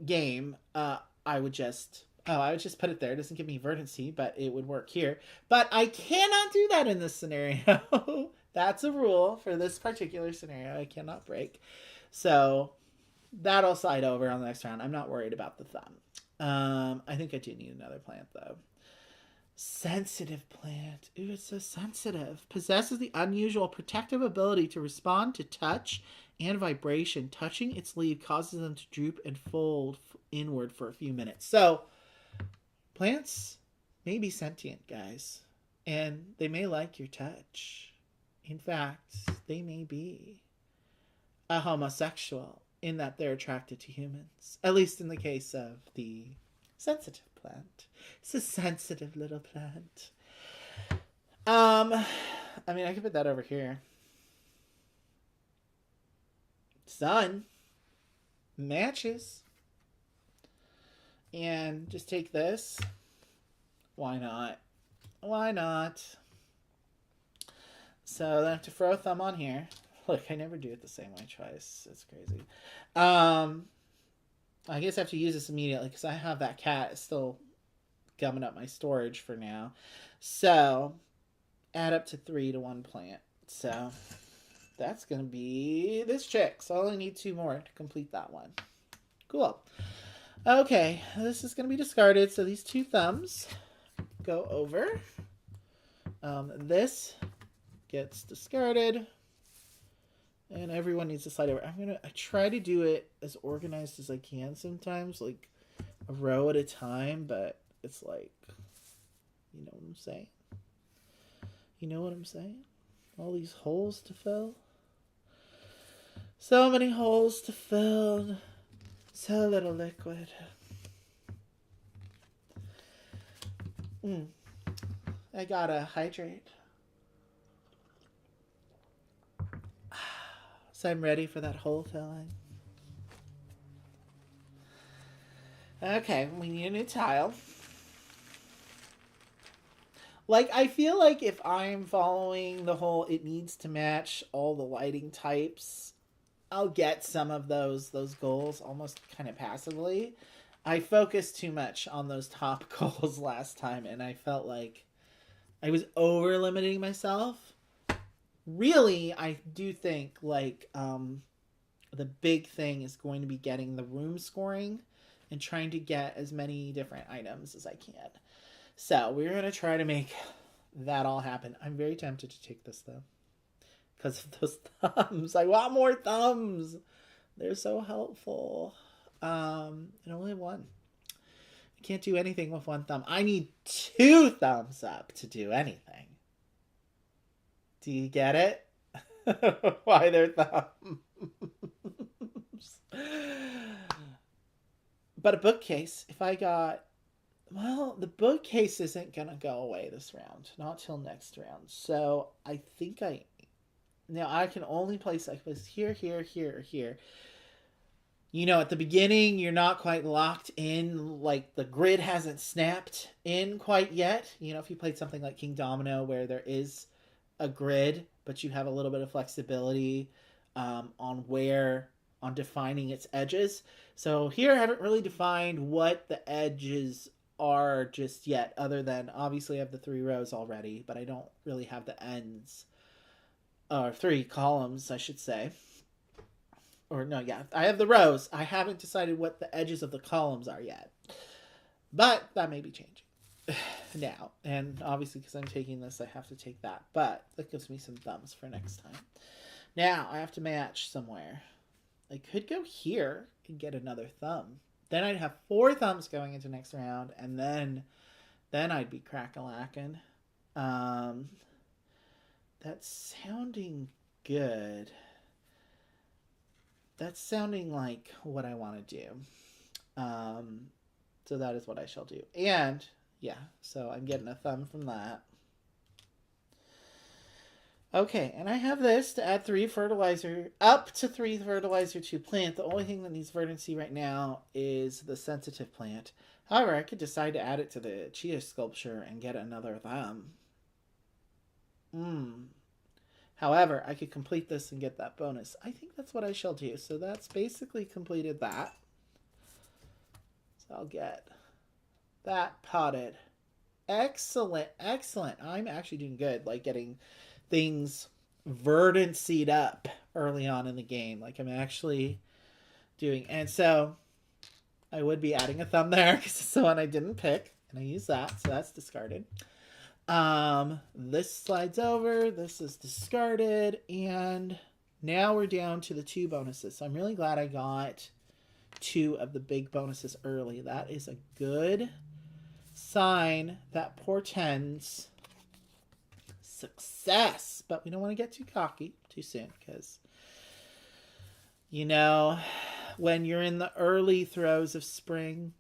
game, I would just put it there. It doesn't give me verdancy, but it would work here. But I cannot do that in this scenario. That's a rule for this particular scenario. I cannot break. So that'll slide over on the next round. I'm not worried about the thumb. I think I do need another plant, though. Sensitive plant. Ooh, it's so sensitive. Possesses the unusual protective ability to respond to touch and vibration. Touching its leaf causes them to droop and fold inward for a few minutes. So, plants may be sentient, guys. And they may like your touch. In fact, they may be a homosexual in that they're attracted to humans. At least in the case of the sensitive plant. It's a sensitive little plant. I mean, I could put that over here. Sun matches. And just take this. Why not? Why not? So then I have to throw a thumb on here. Look, I never do it the same way twice. It's crazy. I guess I have to use this immediately because I have that cat still gumming up my storage for now. So, add up to 3 to 1 plant. So, that's going to be this chick. So, I only need 2 more to complete that one. Cool. Okay, this is going to be discarded. So, these 2 thumbs go over. This gets discarded. And everyone needs to slide over. I try to do it as organized as I can sometimes, like a row at a time, but it's like, you know what I'm saying? You know what I'm saying? All these holes to fill. So many holes to fill. So little liquid. I gotta hydrate. So I'm ready for that hole filling. Okay, we need a new tile. Like, I feel like if I'm following the whole it needs to match all the lighting types, I'll get some of those goals almost kind of passively. I focused too much on those top goals last time, and I felt like I was over limiting myself. Really, I do think, like, the big thing is going to be getting the room scoring and trying to get as many different items as I can. So, we're going to try to make that all happen. I'm very tempted to take this, though, because of those thumbs. I want more thumbs. They're so helpful. And only one. I can't do anything with 1 thumb. I need 2 thumbs up to do anything. Do you get it? Why they're thumbs? But a bookcase, if I got... Well, the bookcase isn't going to go away this round. Not till next round. So, I think Now, I can only place... I place here, here, here, or here. You know, at the beginning, you're not quite locked in. Like, the grid hasn't snapped in quite yet. You know, if you played something like King Domino, where there is a grid, but you have a little bit of flexibility on defining its edges. So here I haven't really defined what the edges are just yet, other than obviously I have the 3 rows already, but I don't really have the ends, or 3 columns, I should say. Or no, yeah, I have the rows. I haven't decided what the edges of the columns are yet. But that may be changing now. And obviously because I'm taking this, I have to take that. But that gives me some thumbs for next time. Now, I have to match somewhere. I could go here and get another thumb. Then I'd have 4 thumbs going into next round. And then I'd be crack-a-lackin'. That's sounding good. That's sounding like what I want to do. So that is what I shall do. And, yeah, so I'm getting a thumb from that. Okay, and I have this to add 3 fertilizer, up to 3 fertilizer to plant. The only thing that needs verdancy right now is the sensitive plant. However, I could decide to add it to the chia sculpture and get another thumb. However, I could complete this and get that bonus. I think that's what I shall do. So that's basically completed that. So I'll get that potted. Excellent, excellent. I'm actually doing good, like getting things verdancied up early on in the game. Like I'm actually doing. And so I would be adding a thumb there because it's the one I didn't pick. And I use that, so that's discarded. This slides over, this is discarded, and now we're down to the 2 bonuses. So I'm really glad I got 2 of the big bonuses early. That is a good sign that portends success. But we don't want to get too cocky too soon because, you know, when you're in the early throes of spring,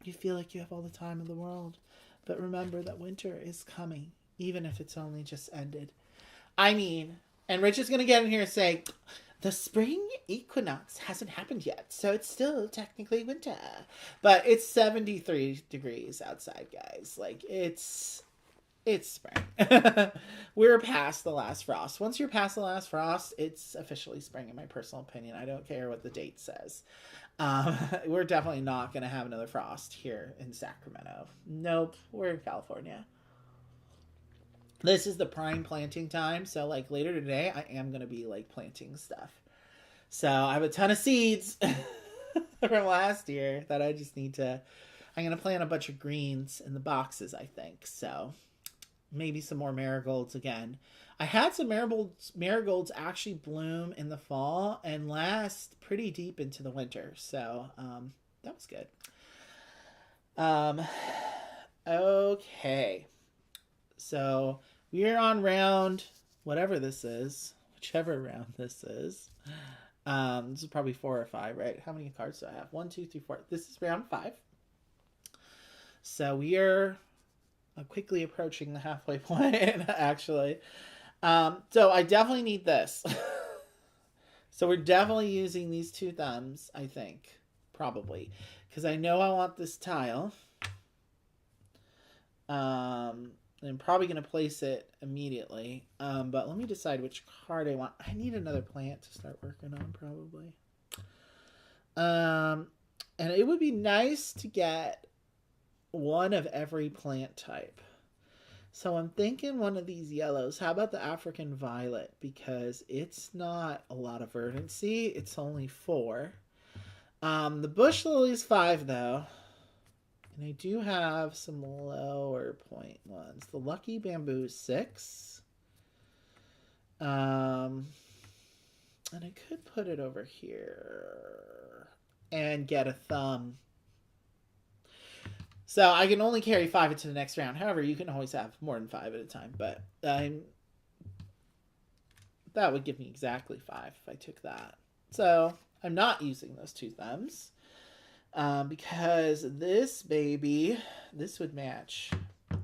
you feel like you have all the time in the world. But remember that winter is coming, even if it's only just ended. I mean, and Rich is going to get in here and say, the spring equinox hasn't happened yet, so it's still technically winter. But it's 73 degrees outside, guys. Like, it's spring. We're past the last frost. Once you're past the last frost, it's officially spring, in my personal opinion. I don't care what the date says. We're definitely not going to have another frost here in Sacramento. Nope, we're in California. This is the prime planting time, so like later today, I am going to be like planting stuff. So I have a ton of seeds from last year that I just need to, I'm going to plant a bunch of greens in the boxes, I think. So maybe some more marigolds again. I had some marigolds actually bloom in the fall and last pretty deep into the winter. So that was good. Okay. So we are on round, whatever this is, whichever round this is. This is probably 4 or 5, right? How many cards do I have? 1, 2, 3, 4. This is round 5. So we are quickly approaching the halfway point, actually. So I definitely need this. So we're definitely using these 2 thumbs, I think. Probably. Because I know I want this tile. I'm probably going to place it immediately. But let me decide which card I want. I need another plant to start working on, probably. And it would be nice to get one of every plant type. So I'm thinking one of these yellows. How about the African violet? Because it's not a lot of verdancy. It's only 4. The bush lily is 5, though. And I do have some lower point ones. The lucky bamboo is 6. And I could put it over here and get a thumb. So I can only carry 5 into the next round. However, you can always have more than 5 at a time. But that would give me exactly 5 if I took that. So I'm not using those 2 thumbs. Because this baby, this would match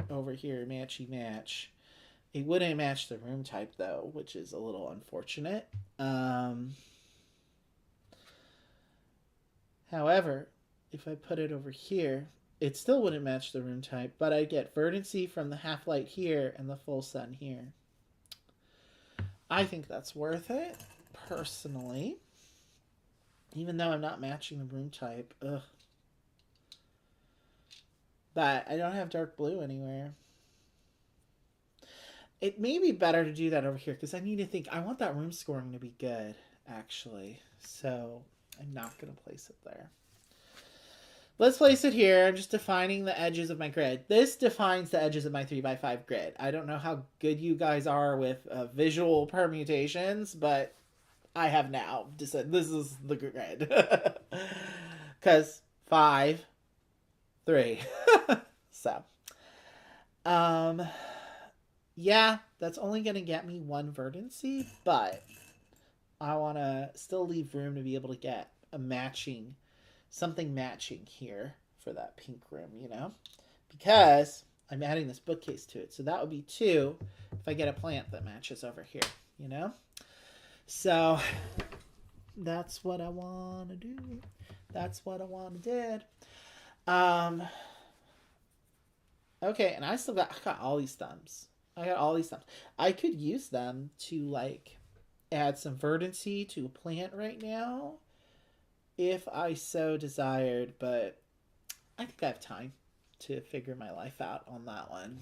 over here, matchy match. It wouldn't match the room type though, which is a little unfortunate. However, if I put it over here, it still wouldn't match the room type, but I get verdancy from the half light here and the full sun here. I think that's worth it, personally. Even though I'm not matching the room type. Ugh. But I don't have dark blue anywhere. It may be better to do that over here because I need to think. I want that room scoring to be good, actually. So I'm not going to place it there. Let's place it here. I'm just defining the edges of my grid. This defines the edges of my 3x5 grid. I don't know how good you guys are with visual permutations, but I have now decided this is the grid. Because 5, 3. So, yeah, that's only going to get me 1 verdancy, but I want to still leave room to be able to get a matching, something matching here for that pink room, you know? Because I'm adding this bookcase to it. So that would be 2 if I get a plant that matches over here, you know? So that's what I want to do. That's what I want to do. Okay, and I got all these thumbs. I could use them to like add some verdancy to a plant right now if I so desired, but I think I have time to figure my life out on that one.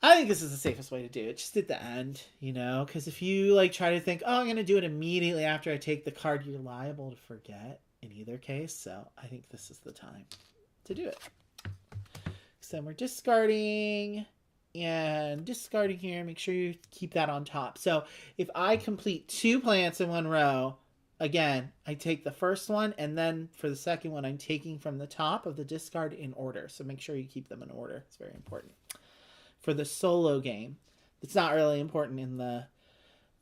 I think this is the safest way to do it, just at the end, you know, because if you like try to think, oh, I'm going to do it immediately after I take the card, you're liable to forget in either case, so I think this is the time to do it. So we're discarding and discarding here. Make sure you keep that on top. So if I complete 2 plants in 1 row, again, I take the first one, and then for the second one, I'm taking from the top of the discard in order. So make sure you keep them in order. It's very important. For the solo game, it's not really important in the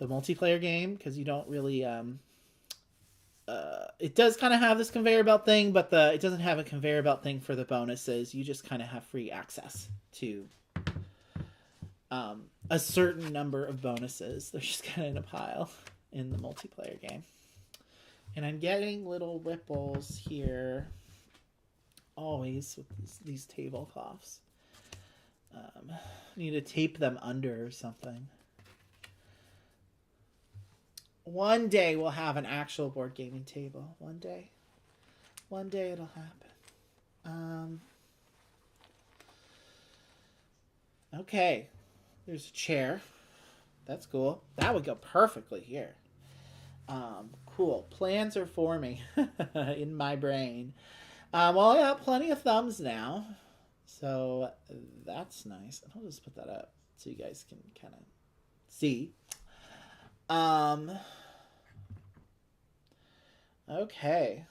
multiplayer game because you don't really... it does kind of have this conveyor belt thing, but it doesn't have a conveyor belt thing for the bonuses. You just kind of have free access to a certain number of bonuses. They're just kind of in a pile in the multiplayer game. And I'm getting little ripples here, always with these tablecloths. I need to tape them under or something. One day we'll have an actual board gaming table. One day. One day it'll happen. Okay. There's a chair. That's cool. That would go perfectly here. Cool. Plans are forming in my brain. Well, I got plenty of thumbs now. So that's nice. I'll just put that up so you guys can kind of see. Okay.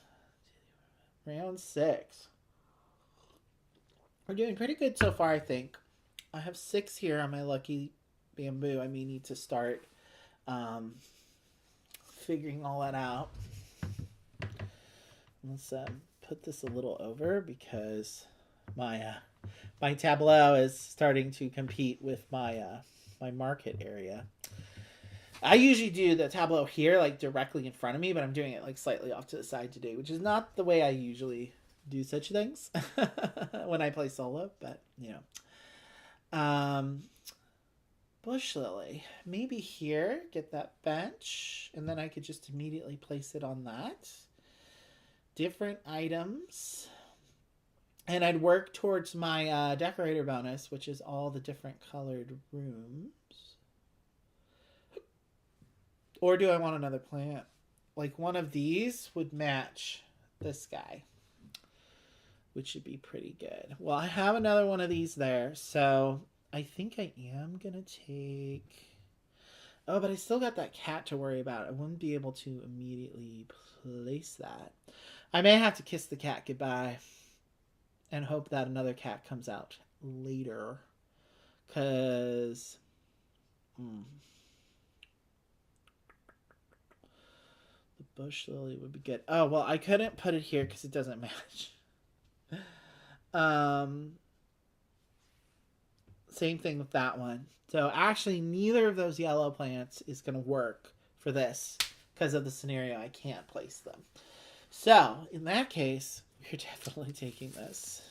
Round 6. We're doing pretty good so far, I think. I have 6 here on my lucky bamboo. I may need to start figuring all that out. Let's put this a little over because my tableau is starting to compete with my my market area. I usually do the tableau here, like directly in front of me, but I'm doing it like slightly off to the side today, which is not the way I usually do such things when I play solo, but you know. Bush lily, maybe here, get that bench, and then I could just immediately place it on that. Different items. And I'd work towards my decorator bonus, which is all the different colored rooms. Or do I want another plant? Like one of these would match this guy, which should be pretty good. Well, I have another one of these there, so I think I am going to take... Oh, but I still got that cat to worry about. I wouldn't be able to immediately place that. I may have to kiss the cat goodbye and hope that another cat comes out later. Because... the bush lily would be good. Oh, well, I couldn't put it here because it doesn't match. Same thing with that one. So actually, neither of those yellow plants is going to work for this because of the scenario. I can't place them. So in that case, we're definitely taking this.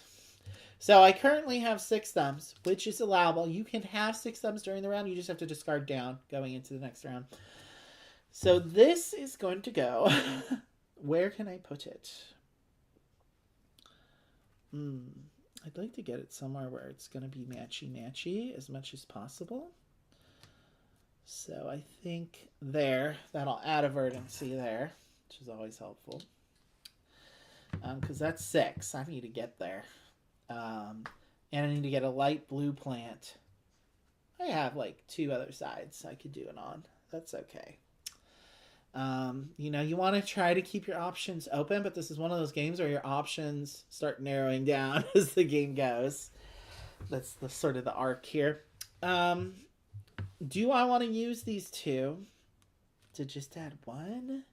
So I currently have 6 thumbs, which is allowable. You can have 6 thumbs during the round. You just have to discard down going into the next round. So this is going to go. Where can I put it? I'd like to get it somewhere where it's going to be matchy-matchy as much as possible. So I think there. That'll add a verdancy there, which is always helpful. Because that's 6. I need to get there. And I need to get a light blue plant. I have like 2 other sides I could do it on. That's okay. You know, you want to try to keep your options open, but this is one of those games where your options start narrowing down as the game goes. That's the sort of the arc here. Do I want to use these 2 to just add 1?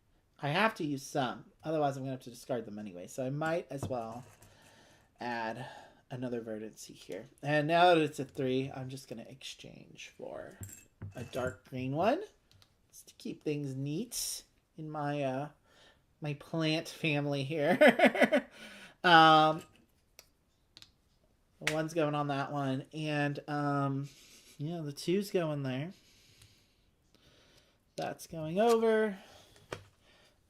I have to use some. Otherwise, I'm going to have to discard them anyway. So I might as well add another verdancy here. And now that it's a 3, I'm just going to exchange for a dark green one. Just to keep things neat in my my plant family here. One's going on that one. And yeah, the 2's going there. That's going over.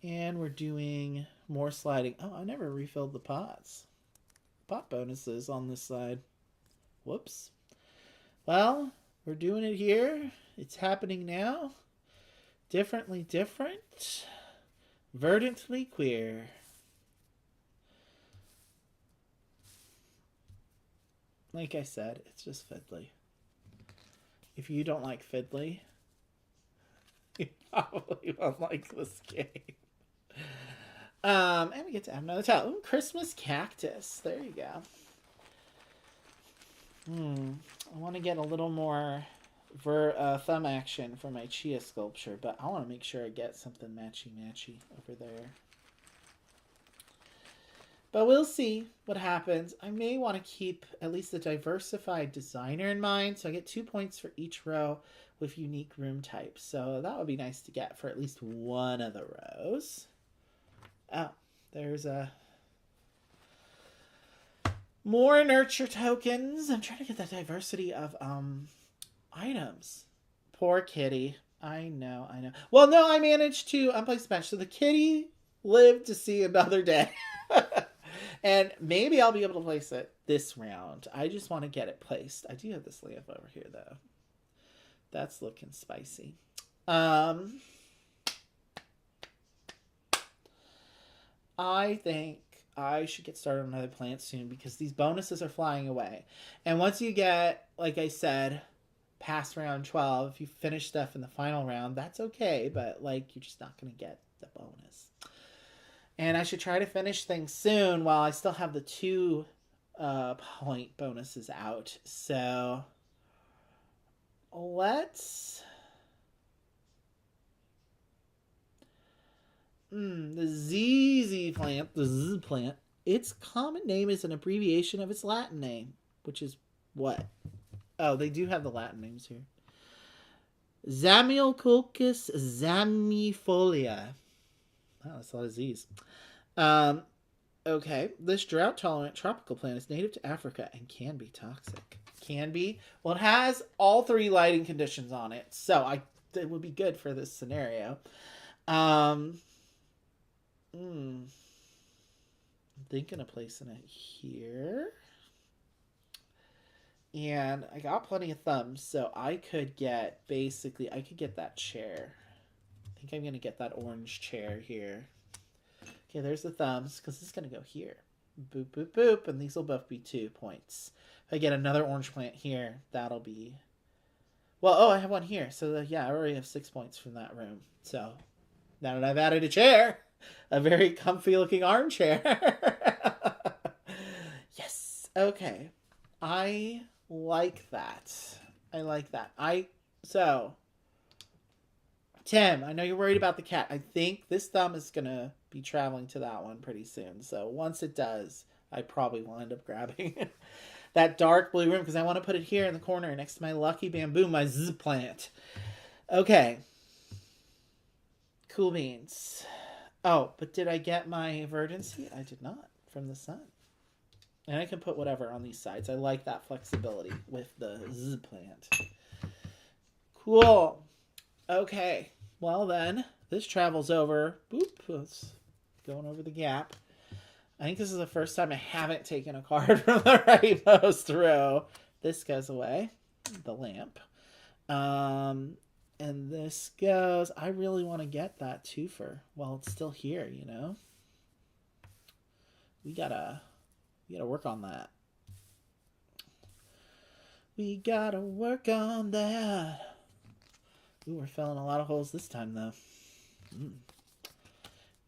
And we're doing more sliding. Oh, I never refilled the pots. Pot bonuses on this side. Whoops. Well, we're doing it here. It's happening now. Differently different. Verdantly queer. Like I said, it's just fiddly. If you don't like fiddly, you probably won't like this game. And we get to add another tile. Ooh, Christmas cactus. There you go. I want to get a little more thumb action for my chia sculpture, but I want to make sure I get something matchy-matchy over there. But we'll see what happens. I may want to keep at least the diversified designer in mind, so I get 2 points for each row with unique room types. So that would be nice to get for at least one of the rows. Oh, there's more nurture tokens. I'm trying to get that diversity of items. Poor kitty. I know. Well, no, I managed to unplace the match. So the kitty lived to see another day. And maybe I'll be able to place it this round. I just want to get it placed. I do have this lamp over here, though. That's looking spicy. I think I should get started on another plant soon because these bonuses are flying away. And once you get, like I said, past round 12, if you finish stuff in the final round, that's okay. But, like, you're just not going to get the bonus. And I should try to finish things soon while I still have the 2 point bonuses out. So let's... the ZZ plant, the Z plant, its common name is an abbreviation of its Latin name, which is what? Oh, they do have the Latin names here. Zamioculcus zamifolia. Wow, that's a lot of Z's. Okay, this drought-tolerant tropical plant is native to Africa and can be toxic. Can be? Well, it has all 3 lighting conditions on it, so it would be good for this scenario. I'm thinking of placing it here. And I got plenty of thumbs, so I could get, I could get that chair. I think I'm going to get that orange chair here. Okay, there's the thumbs, because this is going to go here. Boop, boop, boop, and these will both be 2 points. If I get another orange plant here, that'll be... Well, oh, I have one here. So, yeah, I already have 6 points from that room. So, now that I've added a chair, a very comfy-looking armchair. Yes. Okay. I like that. So, Tim, I know you're worried about the cat. I think this thumb is going to be traveling to that one pretty soon. So once it does, I probably will end up grabbing that dark blue room because I want to put it here in the corner next to my lucky bamboo, my Z plant. Okay. Cool beans. Oh, but did I get my verdancy? I did not from the sun. And I can put whatever on these sides. I like that flexibility with the Z plant. Cool. Okay. Well then, this travels over. Boop. It's going over the gap. I think this is the first time I haven't taken a card from the rightmost row. This goes away. The lamp. And this goes. I really want to get that twofer while it's still here, you know? We gotta work on that. We gotta work on that. Ooh, we're filling a lot of holes this time, though.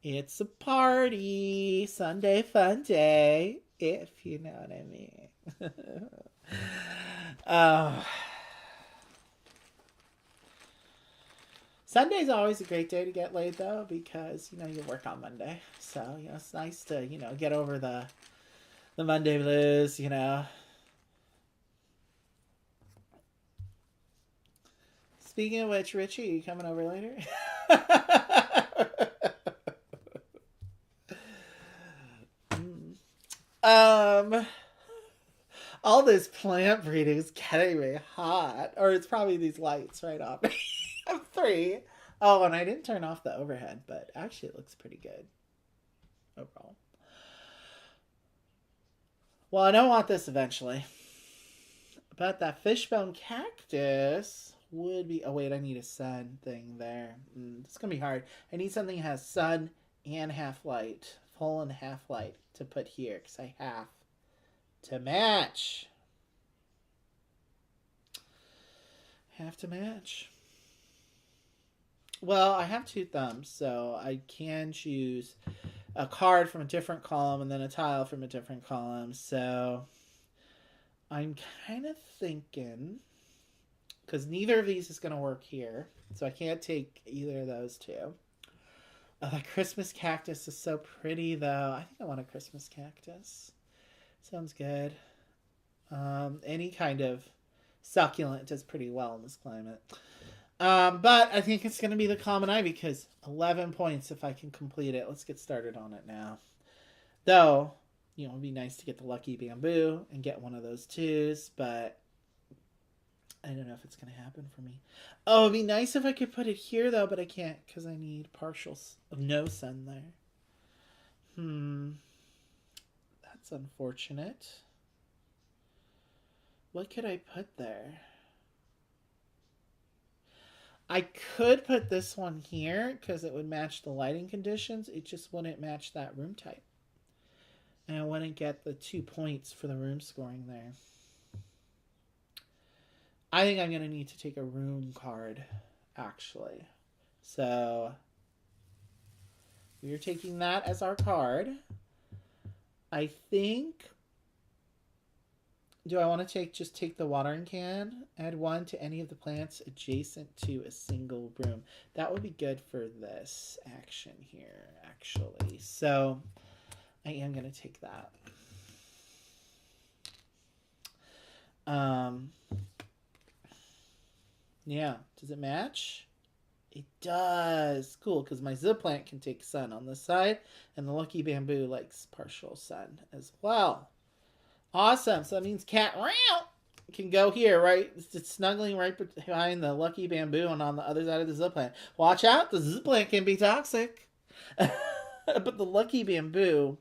It's a party. Sunday fun day. If you know what I mean. Sunday's always a great day to get laid, though, because, you know, you work on Monday. So, you know, it's nice to, you know, get over the Monday blues, you know. Speaking of which, Richie, you coming over later? All this plant breeding is getting me hot. Or it's probably these lights right off me. I'm 3. Oh, and I didn't turn off the overhead, but actually it looks pretty good. Overall. Well, I don't want this eventually. But that fishbone cactus would be... Oh, wait, I need a sun thing there. It's going to be hard. I need something that has sun and half light. Full and half light to put here, because I have to match. Have to match. Well, I have 2 thumbs, so I can choose a card from a different column and then a tile from a different column. So I'm kind of thinking, because neither of these is going to work here, so I can't take either of those 2. Oh, the Christmas cactus is so pretty, though. I think I want a Christmas cactus. Sounds good. Any kind of succulent does pretty well in this climate. But I think it's going to be the common ivy, because 11 points if I can complete it. Let's get started on it now. Though, you know, it'd be nice to get the lucky bamboo and get one of those 2s, but I don't know if it's going to happen for me. Oh, it'd be nice if I could put it here, though, but I can't because I need partials of no sun there. That's unfortunate. What could I put there? I could put this one here because it would match the lighting conditions. It just wouldn't match that room type. And I wouldn't get the 2 points for the room scoring there. I think I'm going to need to take a room card, actually. So, we are taking that as our card. I think... Do I want to just take the watering can? Add 1 to any of the plants adjacent to a single room. That would be good for this action here, actually. So, I am going to take that. Yeah. Does it match? It does. Cool, because my zip plant can take sun on this side, and the lucky bamboo likes partial sun as well. Awesome. So that means cat can go here, right? It's snuggling right behind the lucky bamboo and on the other side of the zip plant. Watch out. The zip plant can be toxic. But the lucky bamboo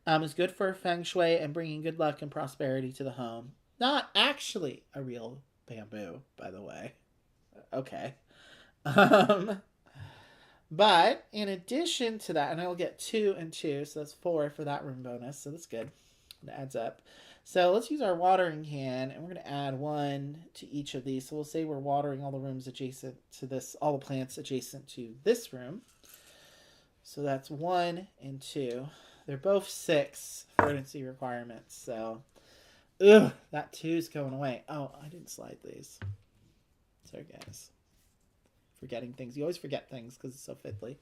is good for feng shui and bringing good luck and prosperity to the home. Not actually a real bamboo, by the way. Okay. But in addition to that, and I will get 2 and 2, so that's 4 for that room bonus. So that's good. It adds up. So let's use our watering can, and we're going to add 1 to each of these. So we'll say we're watering all the rooms adjacent to this, all the plants adjacent to this room. So that's 1 and 2. They're both 6 fertility requirements. So, that 2's going away. Oh, I didn't slide these. Sorry, guys. Forgetting things. You always forget things because it's so fiddly.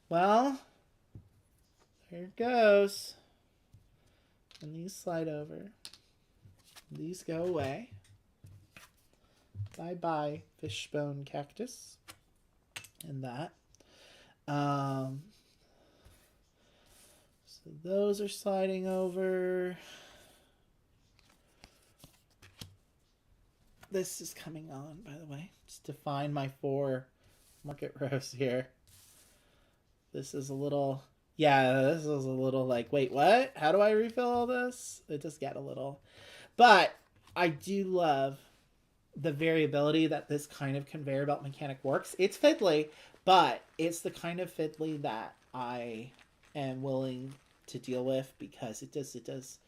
Well, there it goes. And these slide over. These go away. Bye-bye, fishbone cactus. And that. So So those are sliding over. This is coming on, by the way, just to find my 4 market rows here. This is a little, yeah, this is a little like, wait, what? How do I refill all this? It does get a little, but I do love the variability that this kind of conveyor belt mechanic works. It's fiddly, but it's the kind of fiddly that I am willing to deal with because it does.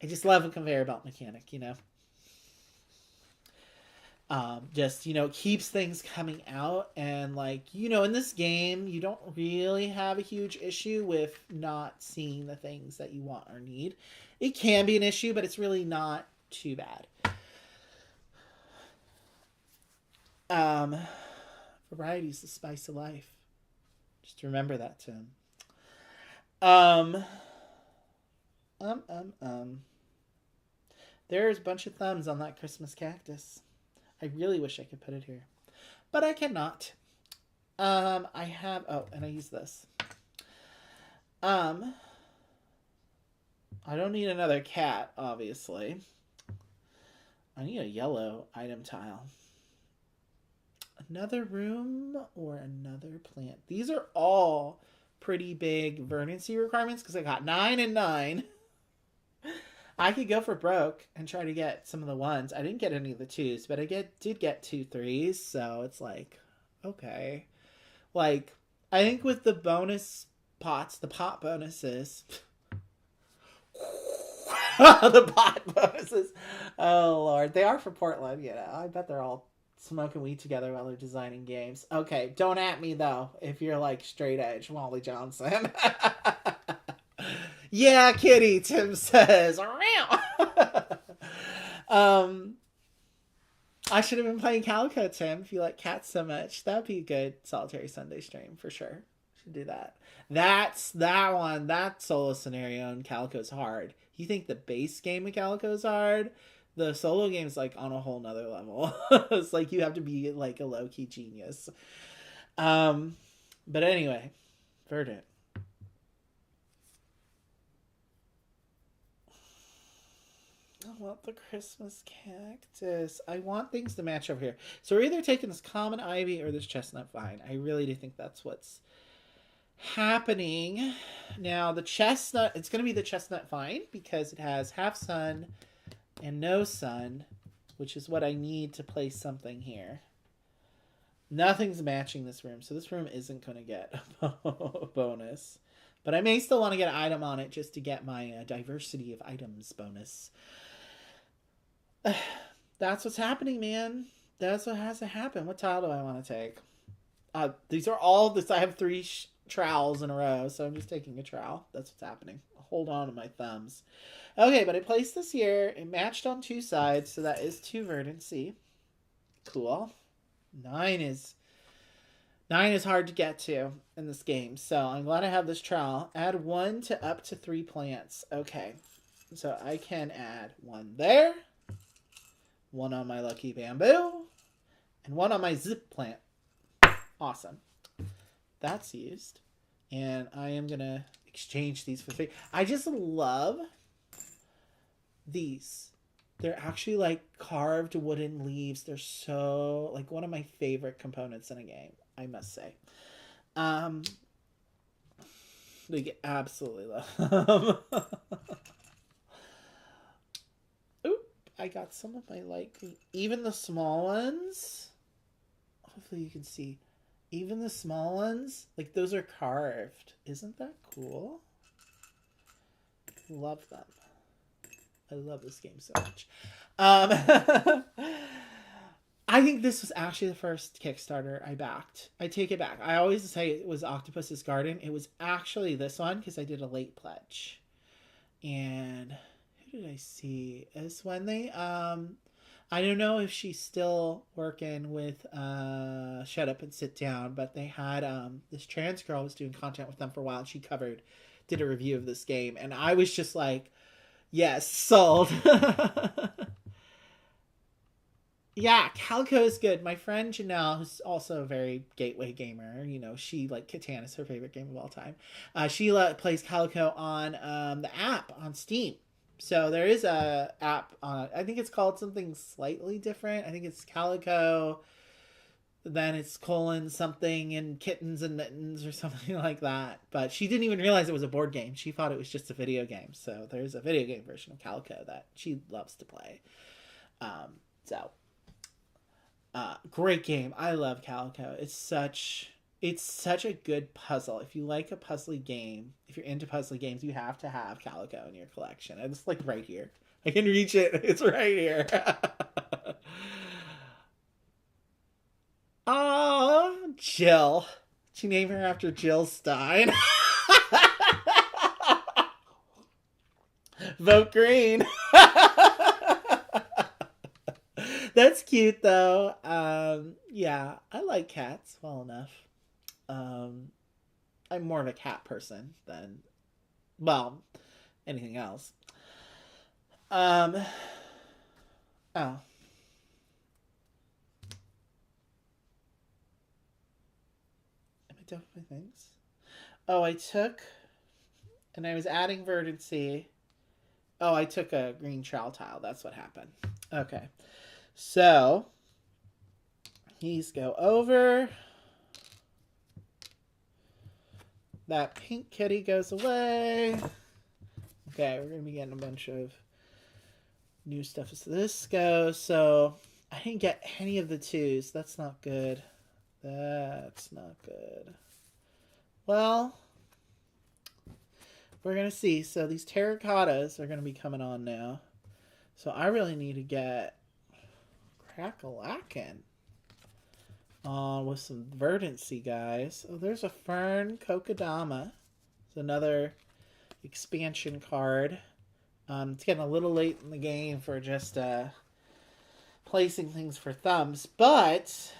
I just love a conveyor belt mechanic, you know. Just, you know, keeps things coming out, and like, you know, in this game you don't really have a huge issue with not seeing the things that you want or need. It can be an issue, but it's really not too bad. Variety is the spice of life. Just remember that, Tim. There's a bunch of thumbs on that Christmas cactus. I really wish I could put it here, but I cannot. I have, oh, and I use this. I don't need another cat, obviously. I need a yellow item tile. Another room or another plant. These are all pretty big verdancy requirements because I got 9 and 9. I could go for broke and try to get some of the 1s. I didn't get any of the 2s, but I did get 2 3s, so it's like, okay. Like, I think with the bonus pots, the pot bonuses. The pot bonuses. Oh, Lord. They are for Portland, you know. I bet they're all smoking weed together while they're designing games. Okay, don't at me, though, if you're like straight edge Wally Johnson. Yeah, kitty, Tim says. I should have been playing Calico, Tim, if you like cats so much. That'd be a good Solitary Sunday stream, for sure. Should do that. That's that one. That solo scenario in Calico's hard. You think the base game of Calico's hard? The solo game's like on a whole nother level. It's like you have to be like a low-key genius. But anyway, Verdant. I want the Christmas cactus. I want things to match over here. So we're either taking this common ivy or this chestnut vine. I really do think that's what's happening. Now the chestnut, it's going to be the chestnut vine because it has half sun and no sun, which is what I need to place something here. Nothing's matching this room, so this room isn't going to get a bonus. But I may still want to get an item on it just to get my diversity of items bonus. That's what's happening, man. That's what has to happen. What tile do I want to take? These are all this. I have 3 trowels in a row, so I'm just taking a trowel. That's what's happening. Hold on to my thumbs. Okay, but I placed this here. It matched on 2 sides, so that is 2 verdancy. Cool. 9 is hard to get to in this game, so I'm glad I have this trowel. Add 1 to up to 3 plants. Okay, so I can add 1 there, 1 on my lucky bamboo, and 1 on my zip plant. Awesome. That's used. And I am going to exchange these for 3. I just love these. They're actually like carved wooden leaves. They're so, like, one of my favorite components in a game, I must say. Like, absolutely love them. Oop, I got some of my light green. Even the small ones, hopefully you can see, even the small ones, like, those are carved. Isn't that cool? Love them. I love this game so much. I think this was actually the first Kickstarter I backed. I take it back. I always say it was Octopus's Garden. It was actually this one because I did a late pledge. And who did I see? It's when they, I don't know if she's still working with Shut Up and Sit Down, but they had, this trans girl was doing content with them for a while, and she did a review of this game. And I was just like, yes, sold. Yeah, Calico is good. My friend Janelle, who's also a very gateway gamer, she like Catan is her favorite game of all time. She plays Calico on the app on Steam. So there is a app on. I think it's called something slightly different. I think it's Calico. Then it's colon something and kittens and mittens or something like that. But she didn't even realize it was a board game. She thought it was just a video game. So there's a video game version of Calico that she loves to play. So. Great game. I love Calico. It's such a good puzzle. If you like a puzzly game, if you're into puzzly games, you have to have Calico in your collection. And it's like right here. I can reach it. It's right here. Oh, Jill. She named her after Jill Stein. Vote green. That's cute though. Yeah, I like cats well enough. I'm more of a cat person than, well, anything else. Oh. Am I done with my things? Oh, and I was adding verdancy. Oh, I took a green trowel tile. That's what happened. Okay. So, these go over. That pink kitty goes away. Okay, we're going to be getting a bunch of new stuff as this goes. So, I didn't get any of the twos. That's not good. That's not good. Well, we're going to see. So, these terracottas are going to be coming on now. So, I really need to get crack-a-lackin' with some verdancy, guys. Oh, there's a Fern Kokodama. It's another expansion card. It's getting a little late in the game for just placing things for thumbs, but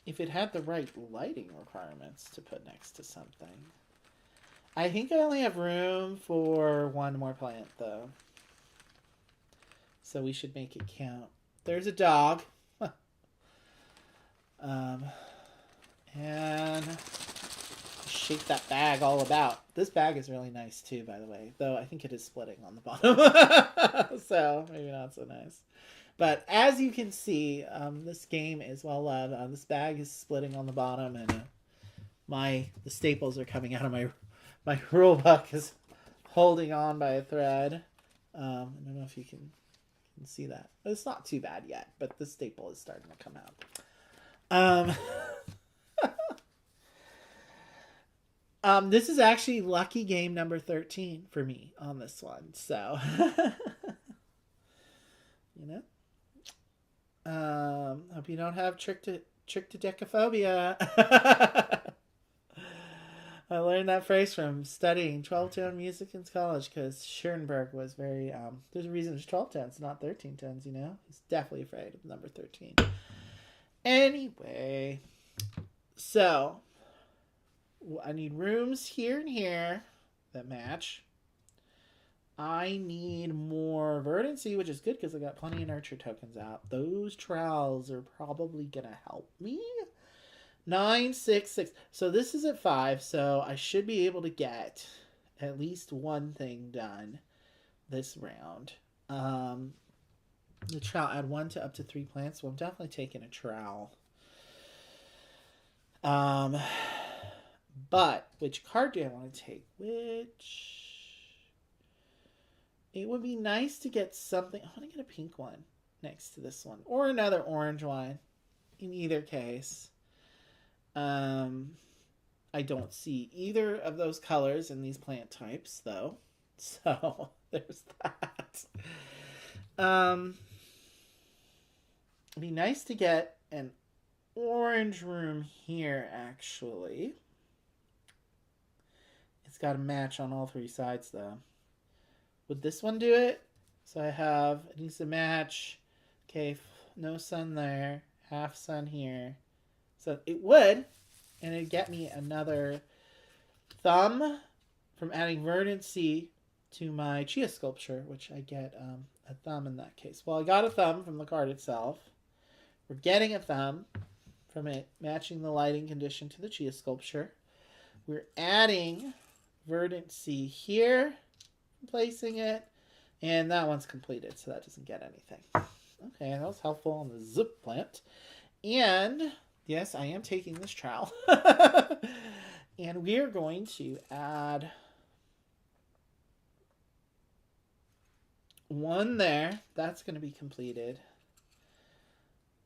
if it had the right lighting requirements to put next to something. I think I only have room for one more plant, though. So we should make it count. There's a dog. And shake that bag all about. This bag is really nice too, by the way. Though I think it is splitting on the bottom. So maybe not so nice. But as you can see, this game is well loved. This bag is splitting on the bottom, and the staples are coming out of my rule book is holding on by a thread. I don't know if you can see that. It's not too bad yet, but the staple is starting to come out. This is actually lucky game number 13 for me on this one. So, hope you don't have trick-to-decaphobia. I learned that phrase from studying 12-tone music in college because Schoenberg was very, there's a reason it's 12 tones, not 13 tones, He's definitely afraid of number 13. Anyway, so I need rooms here and here that match. I need more verdancy, which is good because I got plenty of nurture tokens out. Those trowels are probably going to help me. 9, 6, 6. So this is at 5, so I should be able to get at least one thing done this round. The trowel, add 1 to up to 3 plants. So I'm definitely taking a trowel. But which card do I want to take? It would be nice to get something. I want to get a pink one next to this one, or another orange one. In either case, I don't see either of those colors in these plant types, though. So there's that. It'd be nice to get an orange room here, actually. It's got a match on all 3 sides, though. Would this one do it? So it needs to match. Okay, no sun there. Half sun here. So it would, and it'd get me another thumb from adding verdancy to my chia sculpture, which I get a thumb in that case. Well, I got a thumb from the card itself. We're getting a thumb from it, matching the lighting condition to the chia sculpture. We're adding Verdant C here, placing it, and that one's completed, so that doesn't get anything. Okay, that was helpful on the zip plant. And yes, I am taking this trowel. And we are going to add one there. That's going to be completed.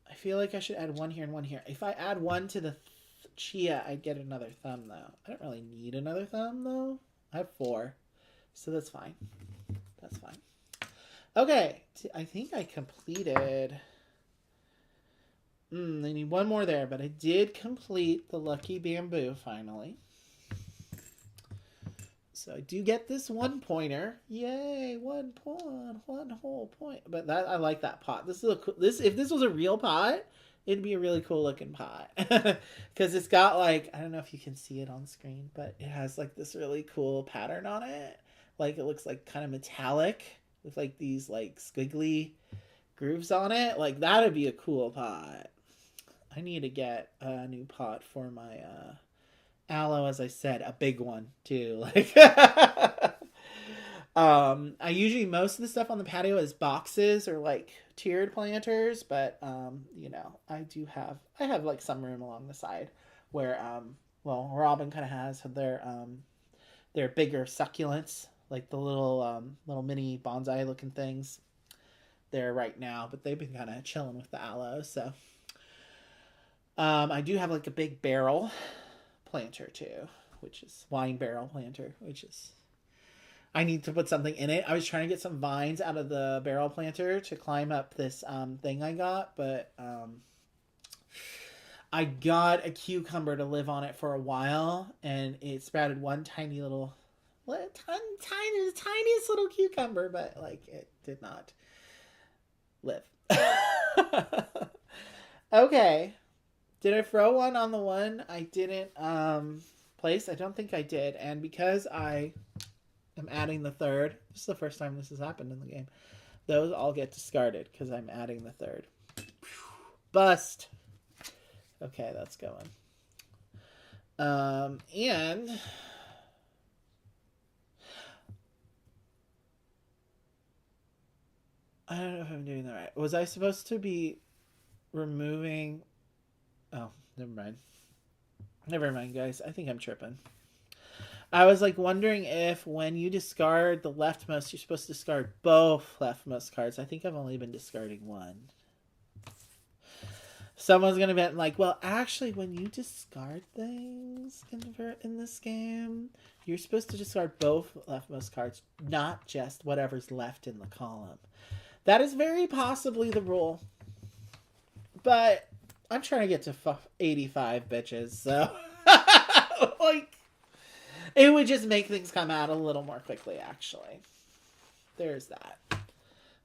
I feel like I should add one here and one here. If I add one to the chia, I'd get another thumb, though. I don't really need another thumb, though. I have 4, so that's fine. That's fine. Okay, I think I completed... I need one more there, but I did complete the Lucky Bamboo, finally. So I do get this 1 pointer. Yay, 1 whole point. But that I like that pot. This is if this was a real pot, it'd be a really cool looking pot. Because it's got like, I don't know if you can see it on screen, but it has like this really cool pattern on it. Like it looks like kind of metallic with like these like squiggly grooves on it. Like that'd be a cool pot. I need to get a new pot for my aloe, as I said, a big one too. Like, I usually most of the stuff on the patio is boxes or like tiered planters, but you know, I have like some room along the side where well, Robin kind of has their bigger succulents, like the little mini bonsai looking things there right now, but they've been kind of chilling with the aloe, so. I do have like a big barrel planter too, which is wine barrel planter, which is, I need to put something in it. I was trying to get some vines out of the barrel planter to climb up this thing I got, but I got a cucumber to live on it for a while, and it sprouted one tiny little, tiniest little cucumber, but like it did not live. Okay. Did I throw one on the one I didn't place? I don't think I did. And because I am adding the third, this is the first time this has happened in the game, those all get discarded because I'm adding the third. Bust. Okay, that's going. And I don't know if I'm doing that right. Was I supposed to be removing... Oh, never mind. Never mind, guys. I think I'm tripping. I was like wondering if when you discard the leftmost, you're supposed to discard both leftmost cards. I think I've only been discarding one. Someone's going to be like, well, actually, when you discard things in this game, you're supposed to discard both leftmost cards, not just whatever's left in the column. That is very possibly the rule. But... I'm trying to get to 85 bitches, so like it would just make things come out a little more quickly, actually. There's that.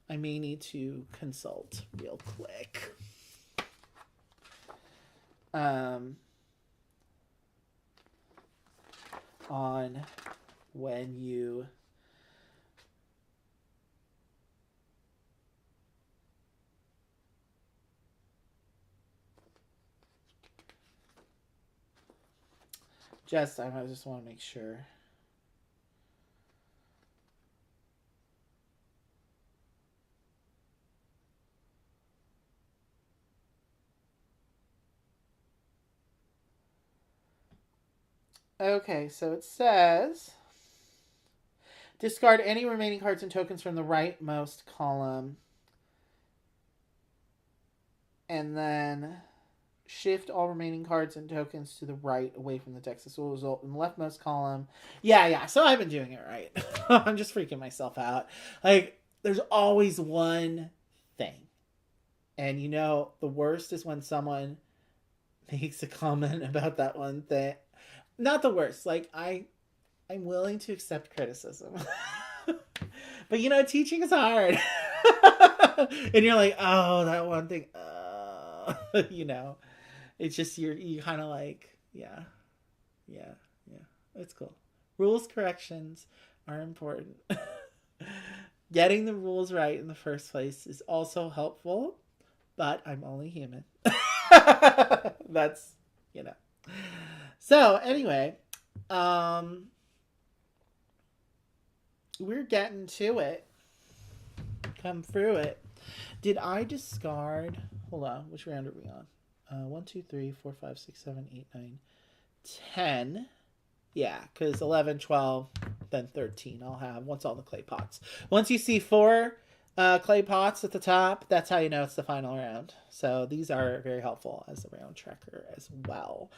I may need to consult real quick. On when you I just want to make sure. Okay, so it says discard any remaining cards and tokens from the rightmost column. And then shift all remaining cards and tokens to the right away from the text. This will result in the leftmost column. Yeah. So I've been doing it right. I'm just freaking myself out. Like, there's always one thing. And you know, the worst is when someone makes a comment about that one thing. Not the worst. Like, I'm willing to accept criticism. But you know, teaching is hard. And you're like, oh, that one thing. You know. It's just you kind of like, yeah. It's cool. Rules corrections are important. Getting the rules right in the first place is also helpful, but I'm only human. That's, you know. So anyway, we're getting to it. Come through it. Did I discard? Hold on. Which round are we on? 1, 2, 3, 4, 5, 6, 7, 8, 9, 10. Yeah, because 11, 12, then 13 I'll have once all the clay pots. Once you see 4 clay pots at the top, that's how you know it's the final round. So these are very helpful as a round tracker as well.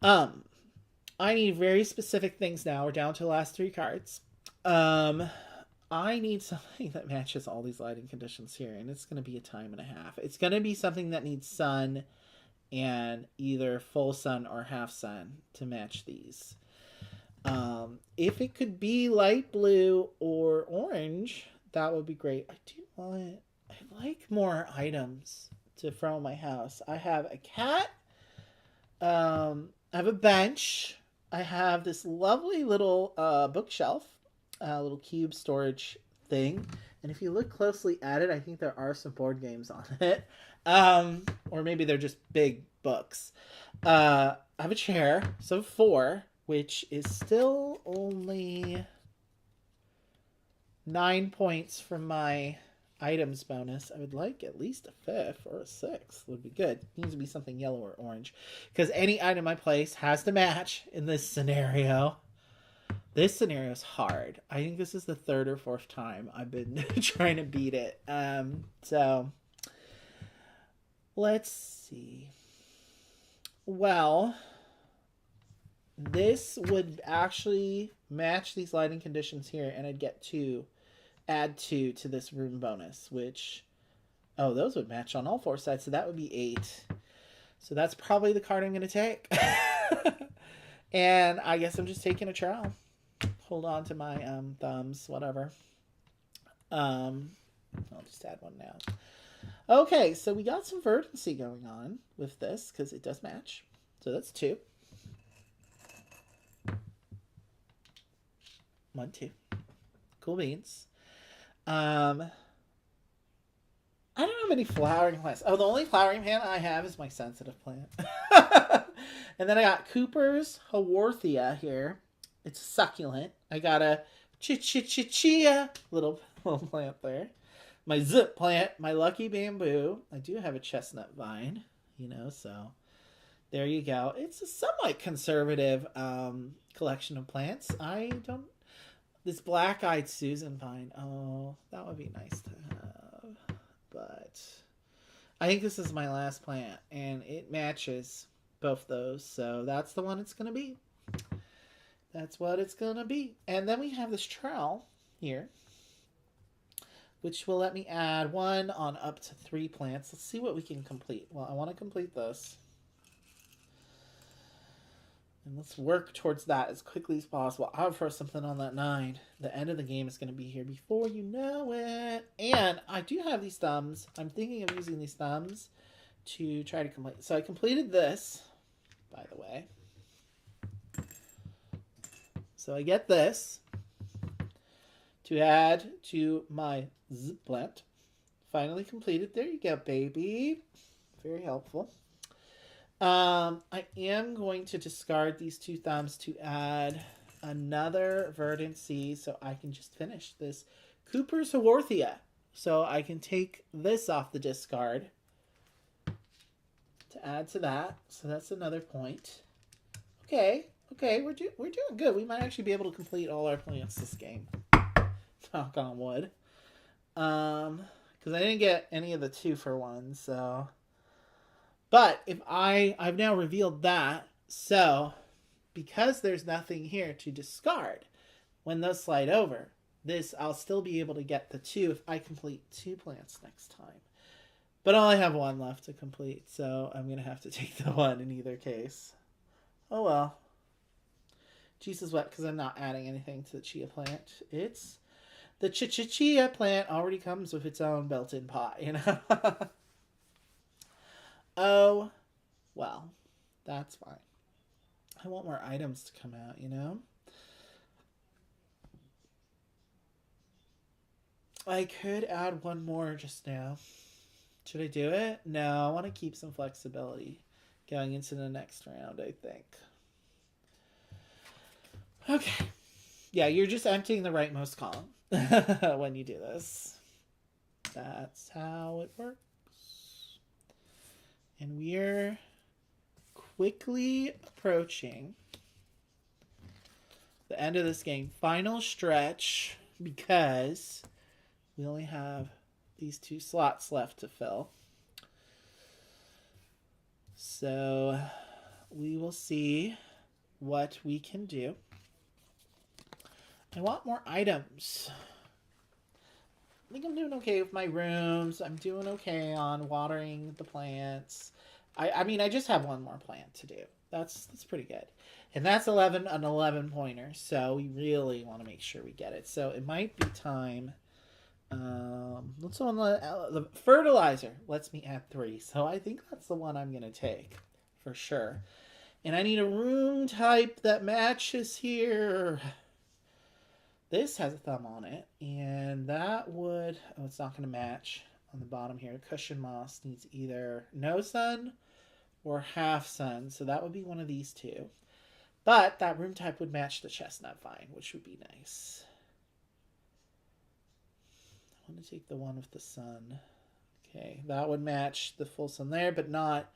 I need very specific things now. We're down to the last 3 cards. I need something that matches all these lighting conditions here, and it's going to be a time and a half. It's going to be something that needs sun and either full sun or half sun to match these. If it could be light blue or orange, that would be great. I like more items to throw in my house. I have a cat. I have a bench. I have this lovely little bookshelf, little cube storage thing. And if you look closely at it, I think there are some board games on it. Or maybe they're just big books. I have a chair, so 4, which is still only 9 points from my items bonus. I would like at least a 5th or a 6th would be good. It needs to be something yellow or orange, because any item I place has to match in this scenario. This scenario is hard. I think this is the 3rd or 4th time I've been trying to beat it. So let's see. Well, this would actually match these lighting conditions here, and I'd get 2, add 2 to this room bonus, which, oh, those would match on all 4 sides, so that would be 8. So that's probably the card I'm going to take. And I guess I'm just taking a trowel. Hold on to my thumbs, whatever. I'll just add 1 now. Okay, so we got some verdancy going on with this, because it does match. So that's 2. 1, 2. Cool beans. I don't have any flowering plants. Oh, the only flowering plant I have is my sensitive plant. And then I got Cooper's Haworthia here. It's a succulent. I got a chia little plant there. My zip plant, my lucky bamboo. I do have a chestnut vine, so there you go. It's a somewhat conservative collection of plants. This black-eyed Susan vine. Oh, that would be nice to have. But I think this is my last plant, and it matches both those. So that's the one it's going to be. That's what it's going to be. And then we have this trowel here, which will let me add 1 on up to 3 plants. Let's see what we can complete. Well, I want to complete this. And let's work towards that as quickly as possible. I'll throw something on that 9. The end of the game is going to be here before you know it. And I do have these thumbs. I'm thinking of using these thumbs to try to complete. So I completed this, by the way. So I get this to add to my zip plant. Finally completed. There you go, baby. Very helpful. I am going to discard these 2 thumbs to add another verdancy so I can just finish this Cooper's Haworthia. So I can take this off the discard to add to that. So that's another point. Okay, we're doing good. We might actually be able to complete all our plants this game. Knock on wood. Because I didn't get any of the 2 for 1, so... But if I've now revealed that, so because there's nothing here to discard, when those slide over, I'll still be able to get the 2 if I complete 2 plants next time. But I only have 1 left to complete, so I'm going to have to take the 1 in either case. Oh well. Cheese is wet because I'm not adding anything to the chia plant. It's the chia plant already comes with its own built-in pot, Oh, well, that's fine. I want more items to come out, I could add 1 more just now. Should I do it? No, I want to keep some flexibility going into the next round, I think. Okay. Yeah, you're just emptying the rightmost column when you do this. That's how it works. And we're quickly approaching the end of this game. Final stretch, because we only have these 2 slots left to fill. So we will see what we can do. I want more items. I think I'm doing okay with my rooms. I'm doing okay on watering the plants. I mean, I just have one more plant to do. That's pretty good. And that's an 11 pointer. So we really want to make sure we get it. So it might be time. Let's on the fertilizer lets me add 3. So I think that's the one I'm going to take for sure. And I need a room type that matches here. This has a thumb on it, and that would, oh, it's not going to match on the bottom here. Cushion moss needs either no sun or half sun, so that would be one of these 2. But that room type would match the chestnut vine, which would be nice. I want to take the one with the sun. Okay, that would match the full sun there, but not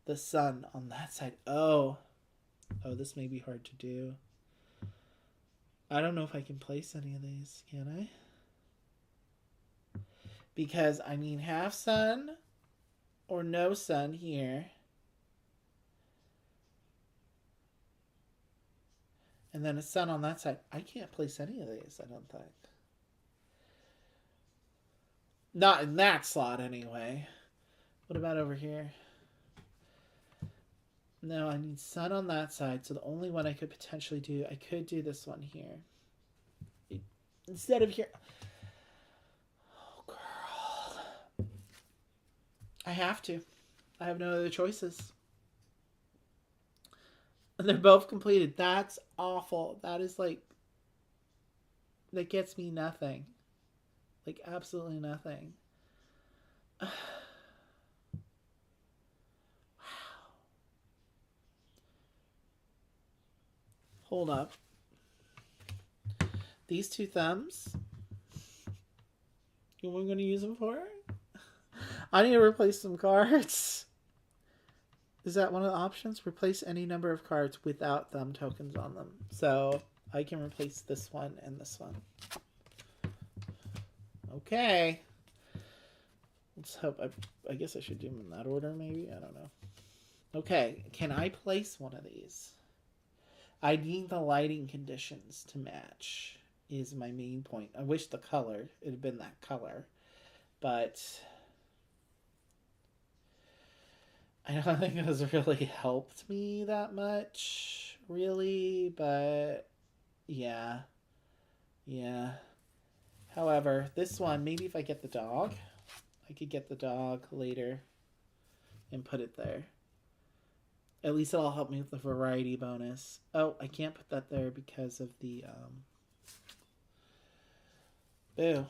the sun on that side. Oh, this may be hard to do. I don't know if I can place any of these, can I? Because I mean half sun or no sun here. And then a sun on that side. I can't place any of these, I don't think. Not in that slot anyway. What about over here? No, I need sun on that side. So the only one I could potentially do, I could do this one here. Instead of here. Oh, girl. I have to. I have no other choices. And they're both completed. That's awful. That is like, that gets me nothing. Like absolutely nothing. Hold up. These 2 thumbs. You know what I'm going to use them for? I need to replace some cards. Is that one of the options? Replace any number of cards without thumb tokens on them. So I can replace this one and this one. Okay. Let's hope. I guess I should do them in that order maybe. I don't know. Okay. Can I place one of these? I need the lighting conditions to match is my main point. I wish the color, it had been that color. But I don't think it has really helped me that much, really. But yeah. Yeah. However, this one, maybe if I get the dog, I could get the dog later and put it there. At least it'll help me with the variety bonus. Oh, I can't put that there because of the, Boo.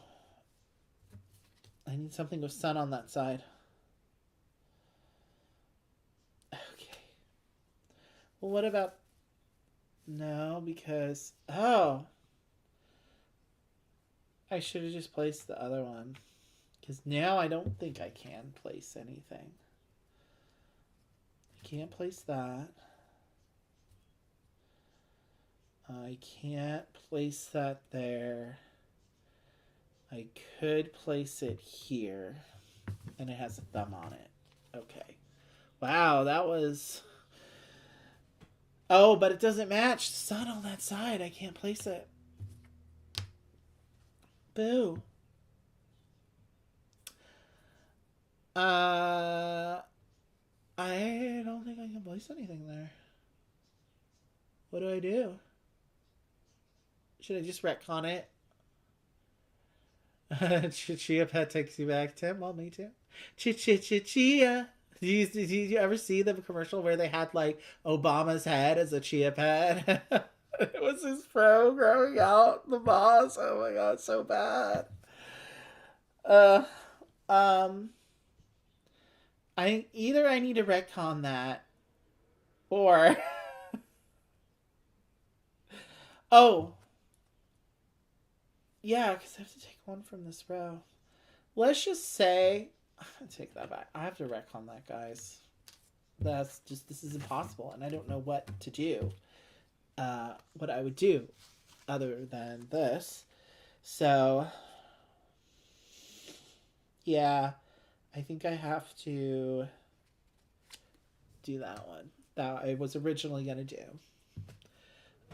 I need something with sun on that side. Okay. Well, what about... No, because... Oh! I should have just placed the other one. Because now I don't think I can place anything. I can't place that. I can't place that there. I could place it here. And it has a thumb on it. Okay. Wow, that was... Oh, but it doesn't match. The sun on that side. I can't place it. Boo. I don't think I can place anything there. What do I do? Should I just retcon it? Chia Pet takes you back, Tim. Well, me too. Chia. Did you ever see the commercial where they had like Obama's head as a chia pet? It was his fro growing out the boss. Oh my god, so bad. Either I need to retcon that, or oh yeah, because I have to take one from this row. Let's just say I'm gonna take that back. I have to retcon that, guys. That's just, this is impossible, and I don't know what to do. What I would do other than this. So yeah, I think I have to do that one that I was originally gonna do.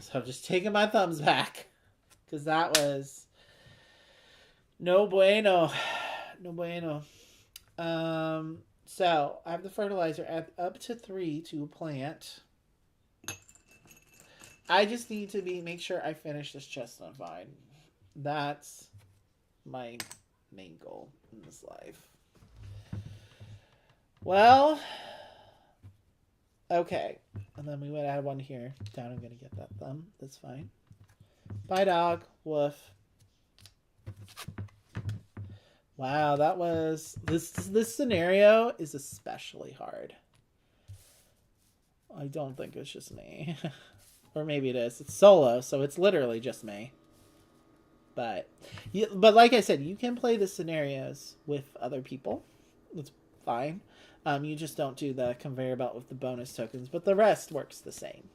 So I'm just taking my thumbs back, because that was no bueno. No bueno. So I have the fertilizer at up to 3 to plant. I just need to make sure I finish this chestnut vine. That's my main goal in this life. Well, okay. And then we would add one here. Down, I'm going to get that thumb. That's fine. Bye, dog. Woof. Wow, that was... This scenario is especially hard. I don't think it's just me. Or maybe it is. It's solo, so it's literally just me. But like I said, you can play the scenarios with other people. That's fine. You just don't do the conveyor belt with the bonus tokens, but the rest works the same.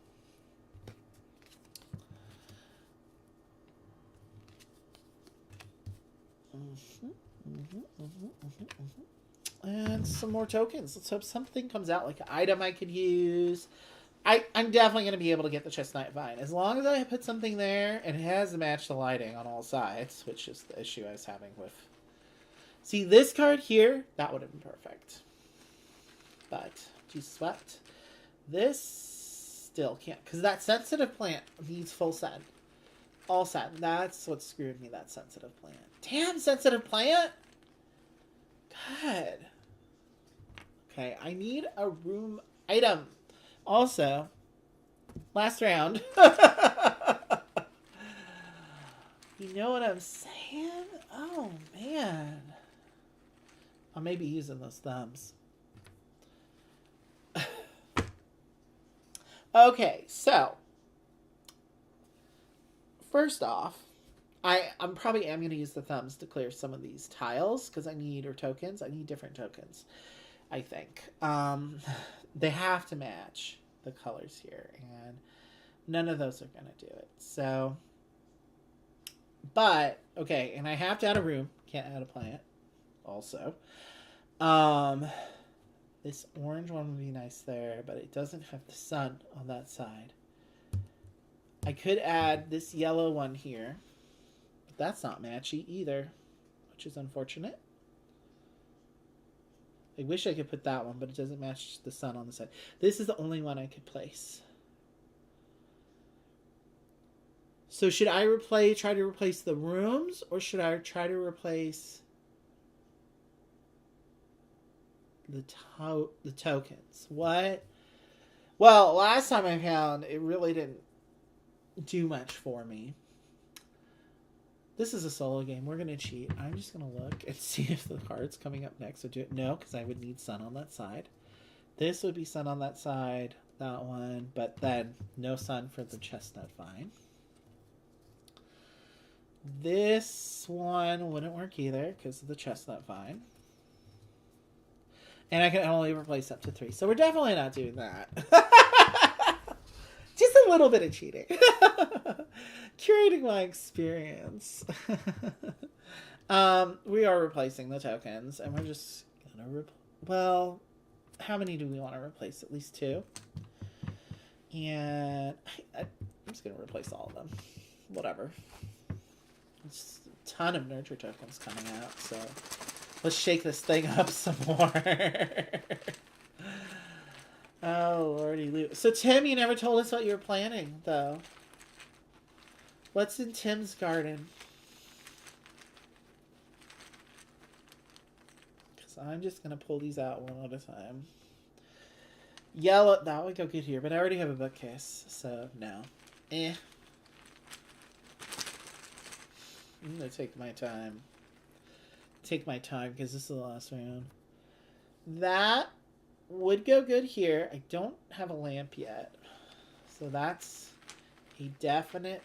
And some more tokens. Let's hope something comes out, like an item I could use. I'm definitely going to be able to get the chestnut vine. As long as I put something there, and it has to match the lighting on all sides, which is the issue I was having with... See, this card here, that would have been perfect. But, Jesus wept. This still can't, because that sensitive plant needs full send. All send. That's what screwed me, that sensitive plant. Damn, sensitive plant! God. Okay, I need a room item. Also, last round. You know what I'm saying? Oh, man. I may be using those thumbs. Okay, so. First off, I'm probably going to use the thumbs to clear some of these tiles, because I need, or tokens. I need different tokens, I think. They have to match the colors here, and none of those are going to do it. So, but, okay, and I have to add a room. Can't add a plant, also. This orange one would be nice there, but it doesn't have the sun on that side. I could add this yellow one here, but that's not matchy either, which is unfortunate. I wish I could put that one, but it doesn't match the sun on the side. This is the only one I could place. So should I try to replace the rooms, or should I try to replace the tokens? What? Well, last time I found it really didn't do much for me. This is a solo game. We're going to cheat. I'm just going to look and see if the cards coming up next would do it. No, because I would need sun on that side. This would be sun on that side. That one. But then no sun for the chestnut vine. This one wouldn't work either because of the chestnut vine. And I can only replace up to 3. So we're definitely not doing that. Just a little bit of cheating. Curating my experience. We are replacing the tokens, and we're just gonna well, how many do we want to replace? At least 2. And I'm just gonna replace all of them. Whatever. There's a ton of nurture tokens coming out, so let's shake this thing up some more. Oh, lordy Lou. So, Tim, you never told us what you were planning, though. What's in Tim's garden? Because I'm just going to pull these out one at a time. Yellow, that would go good here, but I already have a bookcase, so no. I'm going to take my time. Take my time, because this is the last round. that would go good here. I don't have a lamp yet. So that's a definite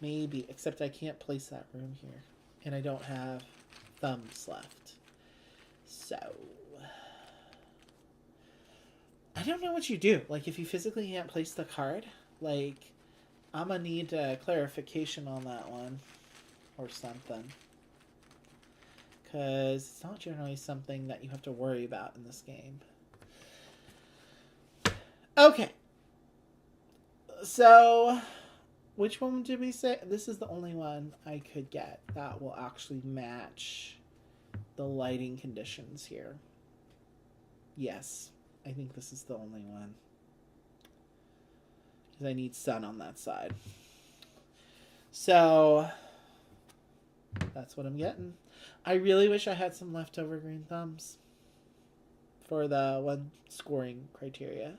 maybe. Except I can't place that room here. And I don't have thumbs left. So I don't know what you do. Like, if you physically can't place the card, like, I'm gonna need clarification on that one or something. Because it's not generally something that you have to worry about in this game. Okay. So, which one did we say? This is the only one I could get that will actually match the lighting conditions here. Yes. I think this is the only one. Because I need sun on that side. So, that's what I'm getting. I really wish I had some leftover green thumbs for the one scoring criteria.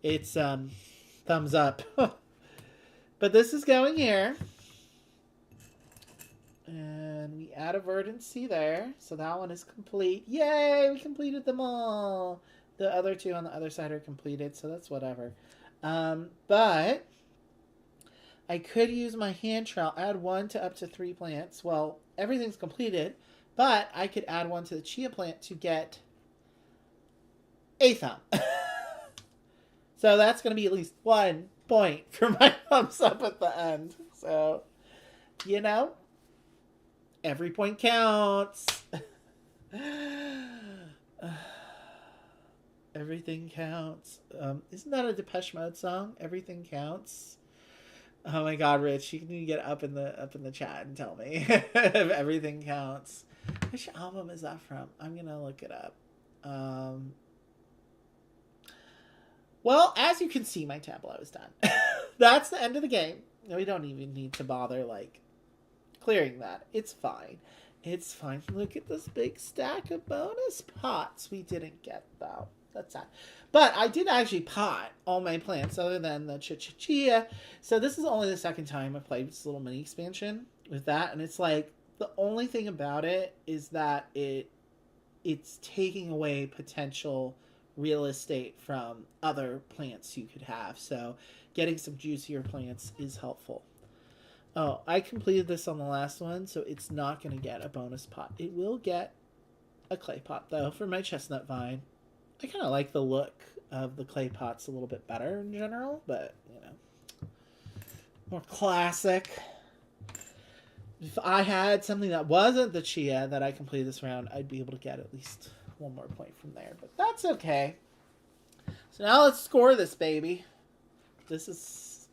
It's thumbs up. But this is going here. And we add a verdancy there. So that one is complete. Yay! We completed them all. The other two on the other side are completed, so that's whatever. But I could use my hand trowel, add 1 to up to 3 plants. Well, everything's completed, but I could add 1 to the chia plant to get a thumb. So that's going to be at least 1 point for my thumbs up at the end. So, you know, every point counts. Everything counts. Isn't that a Depeche Mode song? Everything counts. Oh my God, Rich, you can get up in the chat and tell me if everything counts. Which album is that from? I'm gonna look it up. Well, as you can see, my tableau is done. That's the end of the game. We don't even need to bother like clearing that. It's fine. It's fine. Look at this big stack of bonus pots we didn't get though. That's sad. But I did actually pot all my plants other than the chia. So this is only the second time I played this little mini expansion with that. And it's like, the only thing about it is that it's taking away potential real estate from other plants you could have. So getting some juicier plants is helpful. Oh, I completed this on the last one, so it's not going to get a bonus pot. It will get a clay pot, though, for my chestnut vine. I kind of like the look of the clay pots a little bit better in general, but, you know, more classic. If I had something that wasn't the chia that I completed this round, I'd be able to get at least 1 more point from there, but that's okay. So now let's score this baby.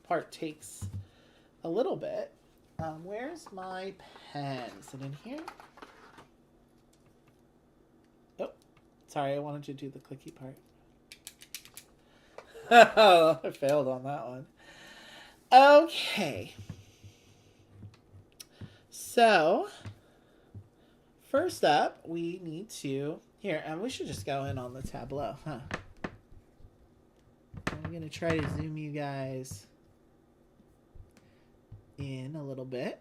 Part takes a little bit. Where's my pen? Is it in here? Oh, sorry, I wanted to do the clicky part. Oh, I failed on that one. Okay. So, first up, we need to... Here, and we should just go in on the tableau, huh? I'm going to try to zoom you guys in a little bit.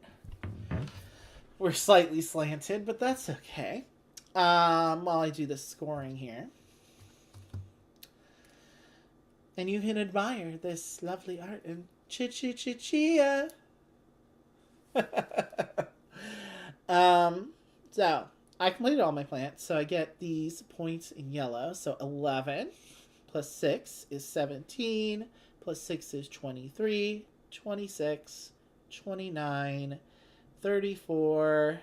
We're slightly slanted, but that's okay. While I do the scoring here. And you can admire this lovely art in chia. So I completed all my plants, so I get these points in yellow. So 11 plus 6 is 17, plus 6 is 23, 26, 29, 34,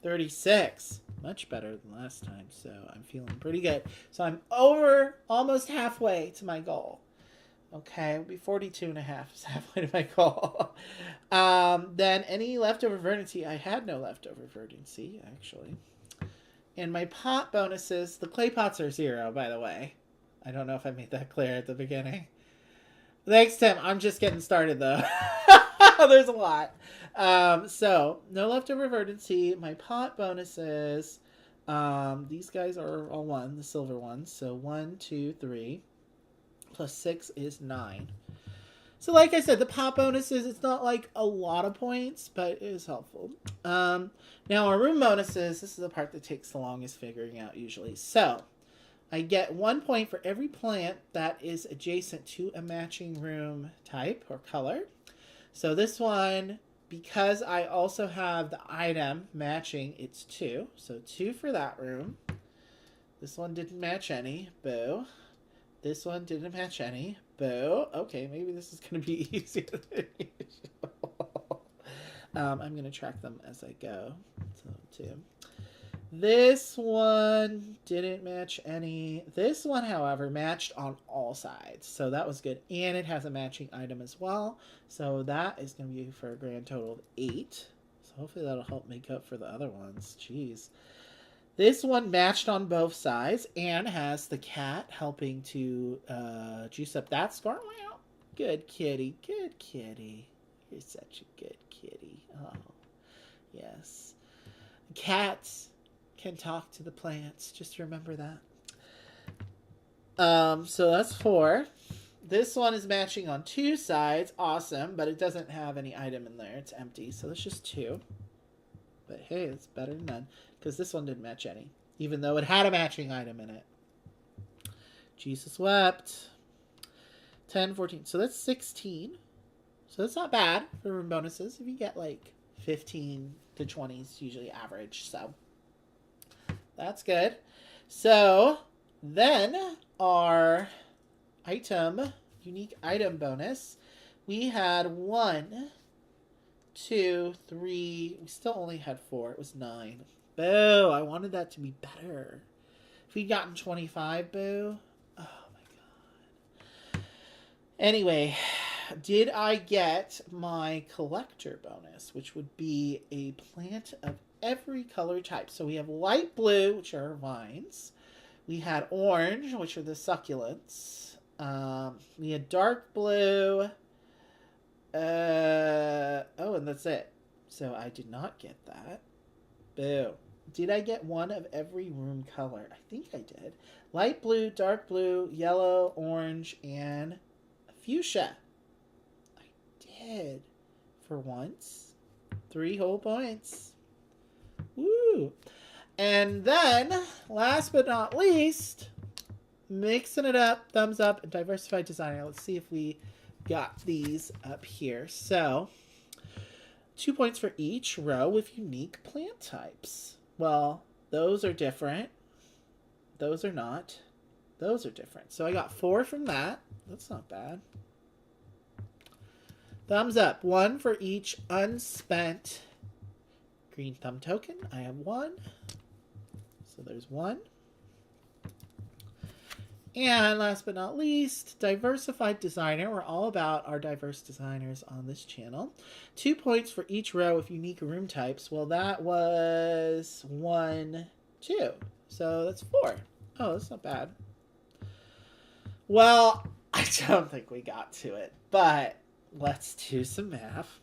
36. Much better than last time, so I'm feeling pretty good. So I'm over almost halfway to my goal. Okay, it'll be 42 and a half is halfway to my goal. Then any leftover verdancy, I had no leftover verdancy, actually. And my pot bonuses, the clay pots are 0, by the way. I don't know if I made that clear at the beginning. Thanks, Tim. I'm just getting started, though. There's a lot. So, no leftover verdancy. My pot bonuses, these guys are all 1, the silver ones. So 1, 2, 3. Plus 6 is 9. So like I said, the pop bonuses, it's not like a lot of points, but it is helpful. Now our room bonuses, this is the part that takes the longest figuring out usually. So I get 1 point for every plant that is adjacent to a matching room type or color. So this one, because I also have the item matching, it's 2. So 2 for that room. This one didn't match any. Boo. This one didn't match any. Boo. Okay, maybe this is going to be easier than usual. I'm going to track them as I go. So 2. This one didn't match any. This one, however, matched on all sides. So that was good. And it has a matching item as well. So that is going to be for a grand total of 8. So hopefully that'll help make up for the other ones. Jeez. This one matched on both sides and has the cat helping to juice up that score. Wow. Good kitty. Good kitty. You're such a good kitty. Oh, yes. Cats can talk to the plants. Just remember that. So that's 4. This one is matching on 2 sides. Awesome. But it doesn't have any item in there. It's empty. So that's just 2. But hey, it's better than none. Because this one didn't match any. Even though it had a matching item in it. Jesus wept. 10, 14. So that's 16. So that's not bad for room bonuses. If you get like 15 to 20 is usually average. So that's good. So then our unique item bonus, we had 1, 2, 3. We still only had 4. It was 9. Boo! I wanted that to be better. If we'd gotten 25, boo. Oh my god. Anyway, did I get my collector bonus, which would be a plant of every color type. So we have light blue, which are vines. We had orange, which are the succulents. We had dark blue. And that's it. So I did not get that. Boo. Did I get one of every room color? I think I did. Light blue, dark blue, yellow, orange, and fuchsia. I did. For once. 3 whole points. Woo! And then, last but not least, mixing it up, thumbs up, and diversified designer. Let's see if we got these up here. So, 2 points for each row with unique plant types. Well, those are different. Those are not. Those are different. So I got 4 from that. That's not bad. Thumbs up. 1 for each unspent green thumb token. I have 1. So there's 1. And last but not least, diversified designer. We're all about our diverse designers on this channel. 2 points for each row of unique room types. Well, that was 1, 2. So that's 4. Oh, that's not bad. Well, I don't think we got to it, but let's do some math.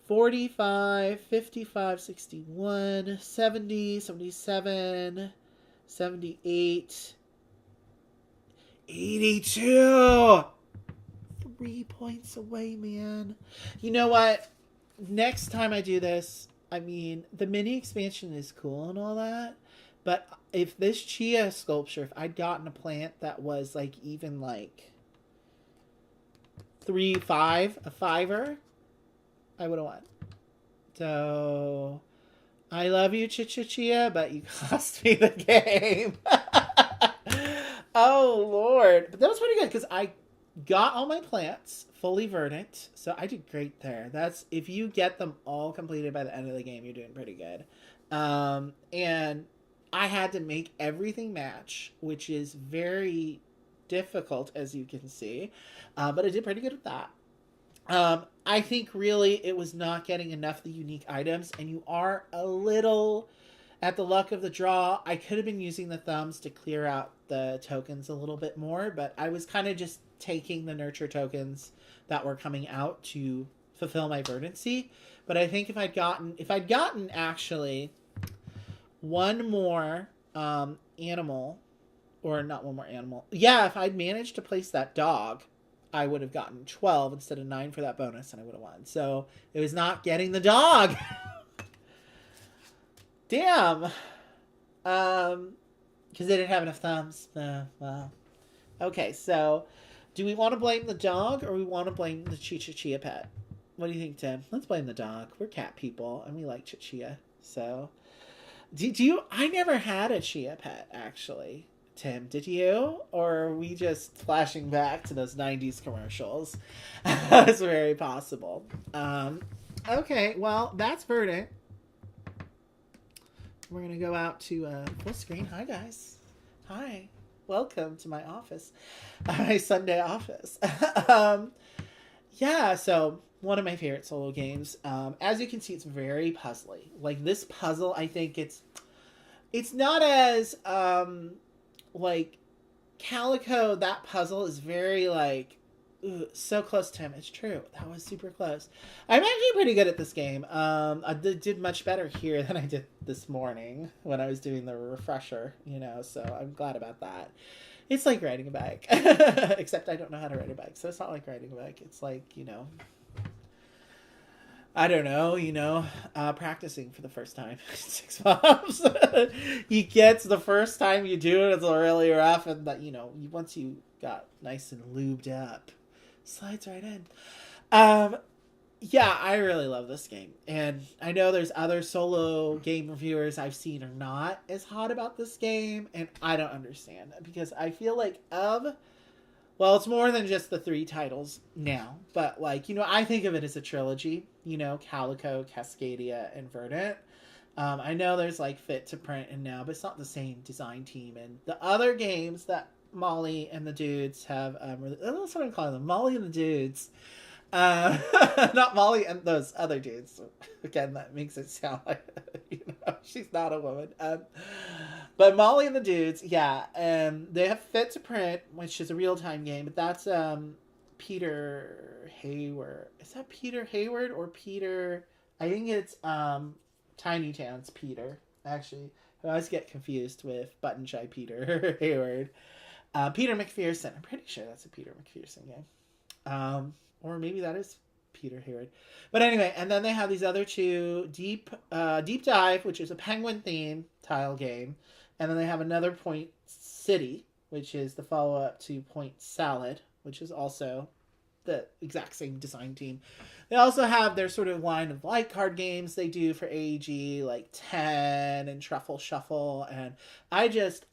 45, 55, 61, 70, 77, 78, 82! 3 points away, man. You know what? Next time I do this, I mean, the mini expansion is cool and all that, but if this chia sculpture, if I'd gotten a plant that was like even like 3, 5, a 5er, I would have won. So, I love you, Chia, but you cost me the game. Oh, Lord. But that was pretty good because I got all my plants fully verdant. So I did great there. That's if you get them all completed by the end of the game, you're doing pretty good. And I had to make everything match, which is very difficult, as you can see. But I did pretty good with that. I think really it was not getting enough of the unique items, and you are a little at the luck of the draw. I could have been using the thumbs to clear out the tokens a little bit more, but I was kind of just taking the nurture tokens that were coming out to fulfill my verdancy. But I think if I'd gotten actually one more animal, or not one more animal. Yeah, if I'd managed to place that dog, I would have gotten 12 instead of 9 for that bonus, and I would have won. So it was not getting the dog. Damn. Because they didn't have enough thumbs. Well. Okay, so do we want to blame the dog or we want to blame the Chia pet? What do you think, Tim? Let's blame the dog. We're cat people, and we like Chia. So, do you? I never had a Chia pet, actually. Tim, did you? Or are we just flashing back to those 90s commercials? It's very possible. Okay, well, that's Verdant. We're going to go out to full screen. Hi, guys. Hi. Welcome to my office. My Sunday office. Yeah, so one of my favorite solo games. As you can see, it's very puzzly. Like, this puzzle, I think it's not as, like, Calico, that puzzle is very, like, so close to him. It's true. That was super close. I'm actually pretty good at this game. I did much better here than I did this morning when I was doing the refresher, you know, so I'm glad about that. It's like riding a bike, except I don't know how to ride a bike, so it's not like riding a bike. It's like, you know, I don't know, you know, practicing for the first time in 6 months. You get the first time you do it, it's really rough, and that, you know, once you got nice and lubed up, slides right in. Yeah, I really love this game, and I know there's other solo game reviewers I've seen are not as hot about this game, and I don't understand, because I feel like well, it's more than just the 3 titles now, but, like, you know, I think of it as a trilogy, you know, Calico, Cascadia, and Verdant. I know there's, like, Fit to Print and now, but it's not the same design team, and the other games that Molly and the dudes have, that's what I'm calling them, Molly and the dudes, not Molly and those other dudes. Again, that makes it sound like, you know, she's not a woman. But Molly and the dudes, yeah, they have Fit to Print, which is a real-time game, but that's Peter Hayward. Is that Peter Hayward or Peter? I think it's Tiny Town's Peter, actually. I always get confused with Button Shy Peter Hayward. Peter McPherson. I'm pretty sure that's a Peter McPherson game. Or maybe that is Peter Hayward. But anyway, and then they have these other 2, Deep Dive, which is a penguin theme tile game. And then they have another Point City, which is the follow-up to Point Salad, which is also the exact same design team. They also have their sort of line of light card games they do for AEG, like 10 and Truffle Shuffle. And I just,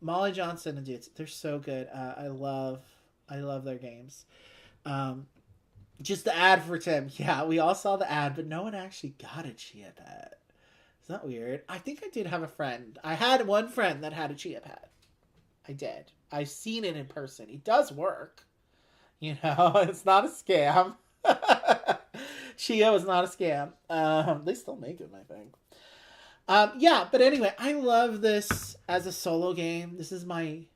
Molly Johnson and dudes, they're so good. I love their games. Just the ad for Tim. Yeah, we all saw the ad, but no one actually got a Chia pet. Is that weird? I think I did have a friend. I had one friend that had a Chia pet. I did. I've seen it in person. It does work. You know, it's not a scam. Chia is not a scam. They still make them, I think. Yeah, but anyway, I love this as a solo game. This is one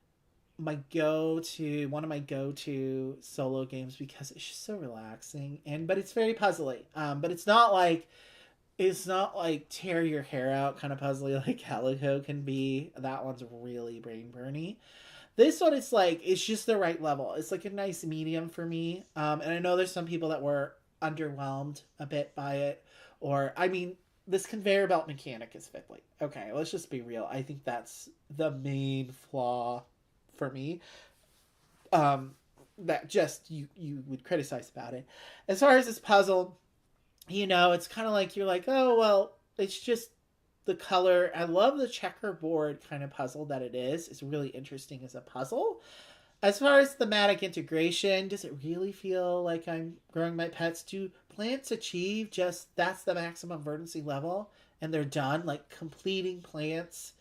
of my go-to solo games because it's just so relaxing, but it's very puzzly. But it's not like tear your hair out kind of puzzly like Calico can be. That one's really brain burny. This one, it's just the right level. It's like a nice medium for me. And I know there's some people that were underwhelmed a bit by it, or, I mean, this conveyor belt mechanic is fiddly. Okay, let's just be real. I think that's the main flaw for me. That just you would criticize about it. As far as this puzzle, you know, it's kind of like you're like, oh, well, it's just the color. I love the checkerboard kind of puzzle that it is. It's really interesting as a puzzle. As far as thematic integration, does it really feel like I'm growing my pets? Do plants achieve just that's the maximum verdancy level and they're done? Like, completing plants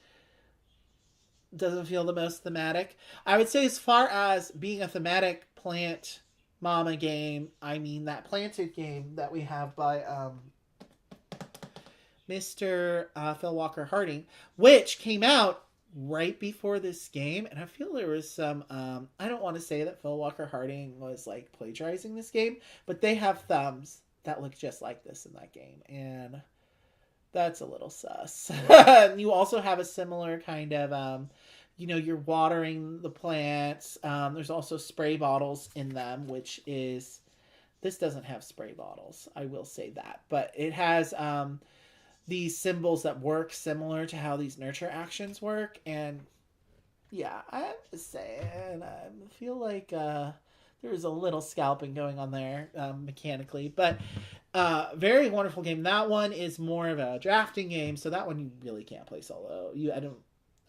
doesn't feel the most thematic. I would say, as far as being a thematic plant mama game, I mean that Planted game that we have by Mr. Phil Walker Harding, which came out right before this game, and I feel there was some I don't want to say that Phil Walker Harding was like plagiarizing this game, but they have thumbs that look just like this in that game, and that's a little sus. You also have a similar kind of you're watering the plants. There's also spray bottles in them, which is, this doesn't have spray bottles, I will say that, but it has these symbols that work similar to how these nurture actions work. And yeah, I have to say, and I feel like there's a little scalping going on there mechanically, but very wonderful game. That one is more of a drafting game, so that one you really can't play solo.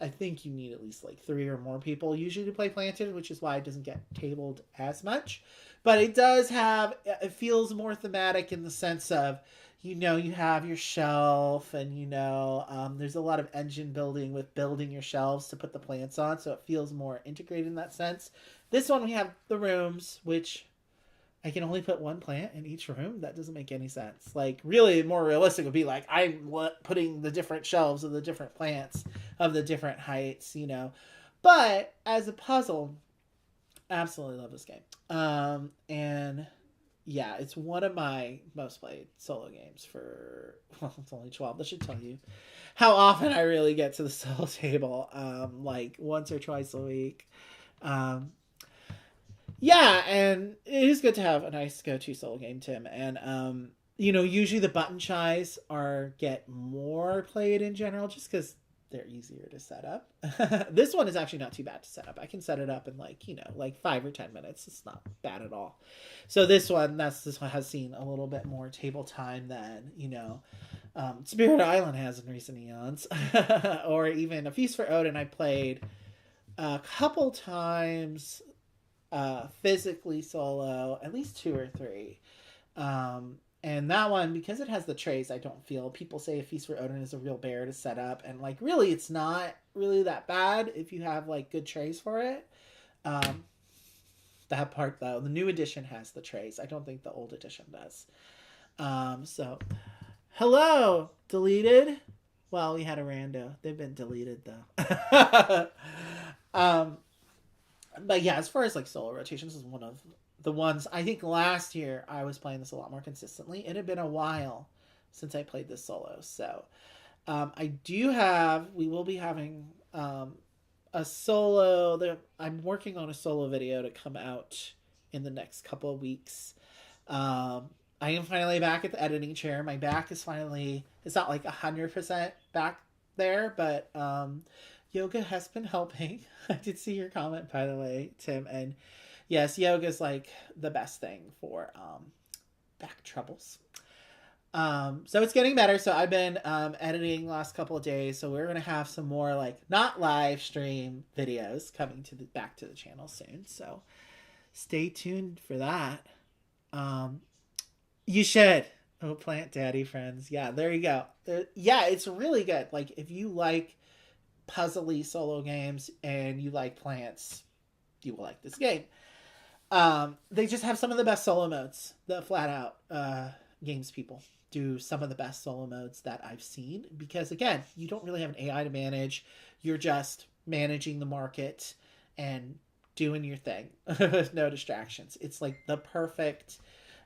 I think you need at least like 3 or more people usually to play Planted, which is why it doesn't get tabled as much. But it feels more thematic in the sense of, you have your shelf, and there's a lot of engine building with building your shelves to put the plants on, so it feels more integrated in that sense. This one, we have the rooms, which I can only put one plant in each room. That doesn't make any sense. Like, really more realistic would be like, I'm putting the different shelves of the different plants of the different heights, But as a puzzle, absolutely love this game. And yeah, it's one of my most played solo games for, well, it's only 12. That should tell you how often I really get to the solo table, like once or twice a week. Yeah, and it is good to have a nice go-to solo game, Tim. And, usually the button chais get more played in general just because they're easier to set up. This one is actually not too bad to set up. I can set it up in like 5 or 10 minutes. It's not bad at all. So this one has seen a little bit more table time than, Spirit Island has in recent eons. Or even A Feast for Odin I played a couple times physically solo, at least 2 or 3. And that one, because it has the trays, I don't feel, people say A Feast for Odin is a real bear to set up, and really it's not really that bad if you have good trays for it. That part though, the new edition has the trays. I don't think the old edition does. So hello, deleted. Well, we had a rando. They've been deleted though. But yeah, as far as solo rotations, is one of the ones. I think last year I was playing this a lot more consistently. It had been a while since I played this solo. So we will be having a solo. I'm working on a solo video to come out in the next couple of weeks. I am finally back at the editing chair. My back is finally, it's not 100% back there, but yoga has been helping. I did see your comment, by the way, Tim. And yes, yoga is the best thing for back troubles. So it's getting better. So I've been editing the last couple of days. So we're going to have some more not live stream videos coming back to the channel soon. So stay tuned for that. You should. Oh, Plant Daddy friends. Yeah, there you go. Yeah, it's really good. If you like puzzly solo games and you like plants, you will like this game. They just have some of the best solo modes. The flat out games people do some of the best solo modes that I've seen, because again, you don't really have an AI to manage. You're just managing the market and doing your thing with no distractions. It's the perfect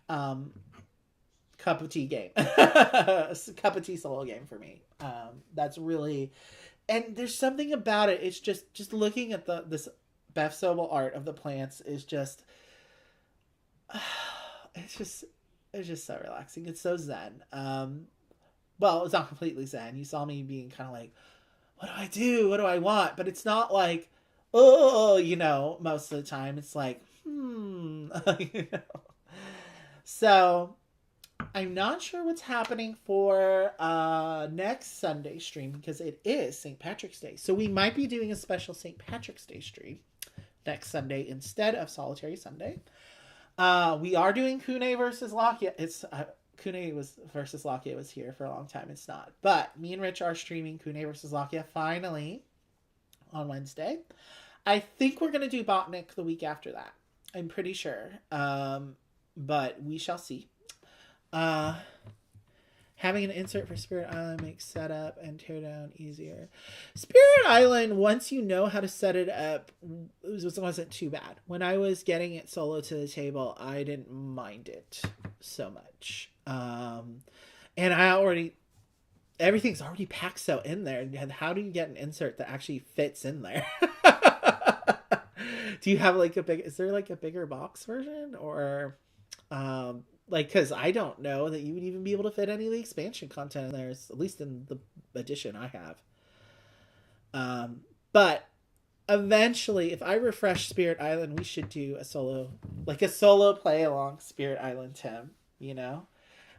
cup of tea game. Cup of tea solo game for me. That's really, and there's something about it. It's just looking at this Beth Sobel art of the plants is just, it's just so relaxing. It's so zen. Well, it's not completely zen. You saw me being kind of what do I do? What do I want? But it's not oh, most of the time it's So I'm not sure what's happening for next Sunday stream, because it is St. Patrick's Day. So we might be doing a special St. Patrick's Day stream next Sunday instead of Solitary Sunday. We are doing Kune versus Lakia. It's Kune versus Lakia was here for a long time. It's not. But me and Rich are streaming Kune versus Lakia finally on Wednesday. I think we're going to do Botnik the week after that. I'm pretty sure. But we shall see. Having an insert for Spirit Island makes setup and teardown easier. Spirit Island, once you know how to set it up, it wasn't too bad. When I was getting it solo to the table, I didn't mind it so much. And I already everything's already packed so in there. And how do you get an insert that actually fits in there? Do you have like is there like a bigger box version or, like, cause I don't know that you would even be able to fit any of the expansion content in there, at least in the edition I have. But eventually, if I refresh Spirit Island, we should do a solo play along Spirit Island, Tim, you know?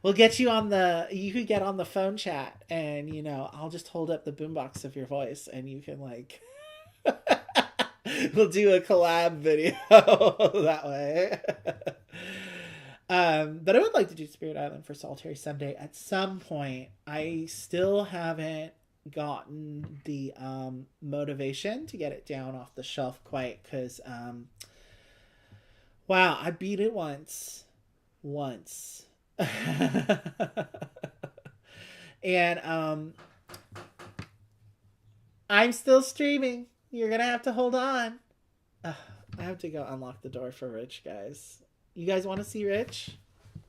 We'll get you on you could get on the phone chat and, you know, I'll just hold up the boombox of your voice and you can like, we'll do a collab video that way. But I would like to do Spirit Island for Solitary Sunday at some point. I still haven't gotten the motivation to get it down off the shelf quite because wow, I beat it once and I'm still streaming. You're gonna have to hold on. I have to go unlock the door for Rich, guys. You guys want to see Rich?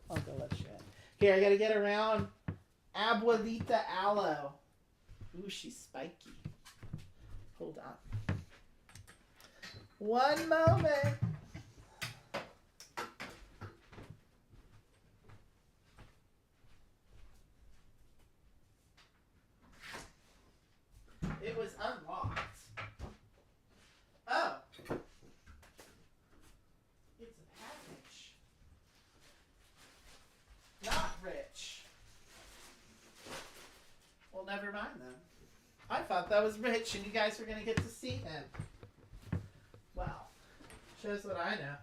I'll go let you in. Here, I gotta get around Abuelita Aloe. Ooh, she's spiky. Hold on. One moment. It was unlocked. Oh. It's a package. Not Rich. Well, never mind then. I thought that was Rich and you guys were going to get to see him. Well, shows what I know.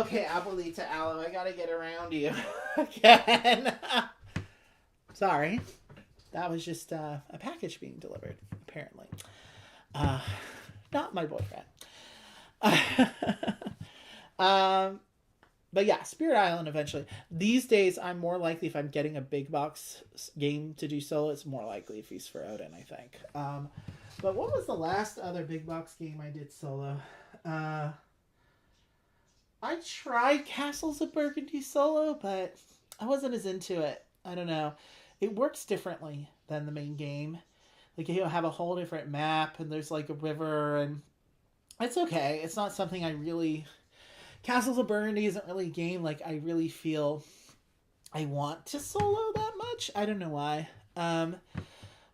Okay, Abuelita Aloe, I got to get around you again. Sorry. That was just a package being delivered, apparently. Not my boyfriend. But yeah, Spirit Island eventually. These days, I'm more likely if I'm getting a big box game to do solo, it's more likely Feast for Odin, I think. But what was the last other big box game I did solo? I tried Castles of Burgundy solo, but I wasn't as into it. I don't know. It works differently than the main game. Like, you have a whole different map, and there's like a river, and it's okay. It's not something I really... Castles of Burgundy isn't really a game like I really feel I want to solo that much. I don't know why.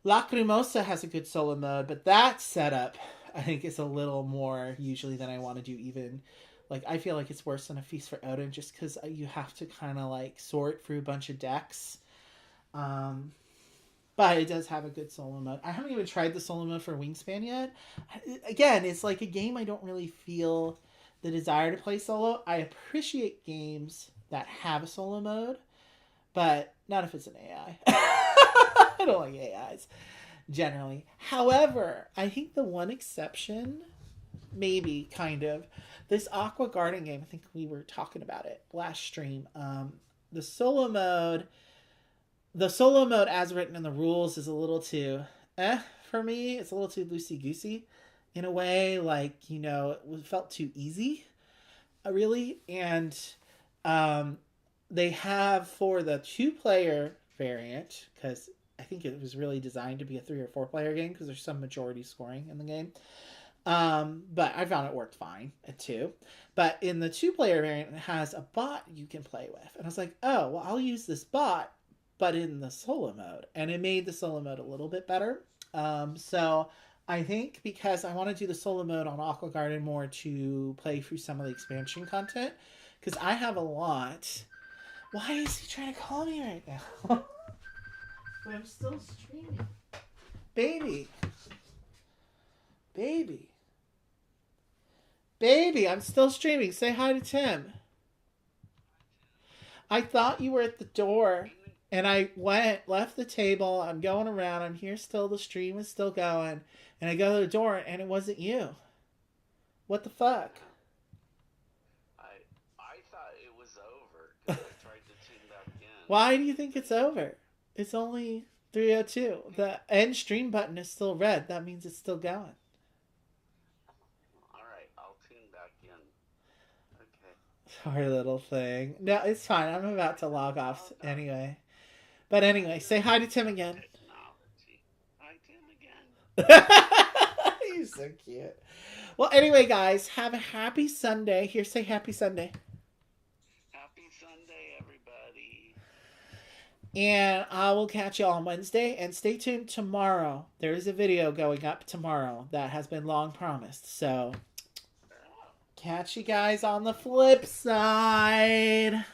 Lacrimosa has a good solo mode, but that setup I think is a little more usually than I want to do even. Like, I feel like it's worse than a Feast for Odin just because you have to kind of like sort through a bunch of decks. But it does have a good solo mode. I haven't even tried the solo mode for Wingspan yet. Again, it's like a game I don't really feel the desire to play solo. I appreciate games that have a solo mode, but not if it's an AI. I don't like AIs, generally. However, I think the one exception, maybe, kind of, this Aqua Garden game, I think we were talking about it last stream. The solo mode as written in the rules is a little too for me. It's a little too loosey-goosey in a way, like, you know, it felt too easy, really. And they have, for the 2-player variant, because I think it was really designed to be a 3 or 4-player game because there's some majority scoring in the game. But I found it worked fine at 2. But in the 2-player variant, it has a bot you can play with. And I was like, oh, well, I'll use this bot, but in the solo mode. And it made the solo mode a little bit better. So I think because I want to do the solo mode on Aqua Garden more to play through some of the expansion content, because I have a lot. Why is he trying to call me right now? But I'm still streaming. Baby, I'm still streaming. Say hi to Tim. I thought you were at the door. And I left the table. I'm going around. I'm here still. The stream is still going. And I go to the door, and it wasn't you. What the fuck? I thought it was over because I tried to tune back in. Why do you think it's over? It's only 3:02. The end stream button is still red. That means it's still going. All right, I'll tune back in. Okay. Sorry, little thing. No, it's fine. I'm about to log off anyway. But anyway, say hi to Tim again. Technology. Hi, Tim again. You're so cute. Well, anyway, guys, have a happy Sunday. Here, say happy Sunday. Happy Sunday, everybody. And I will catch you on Wednesday. And stay tuned tomorrow. There is a video going up tomorrow that has been long promised. So, catch you guys on the flip side.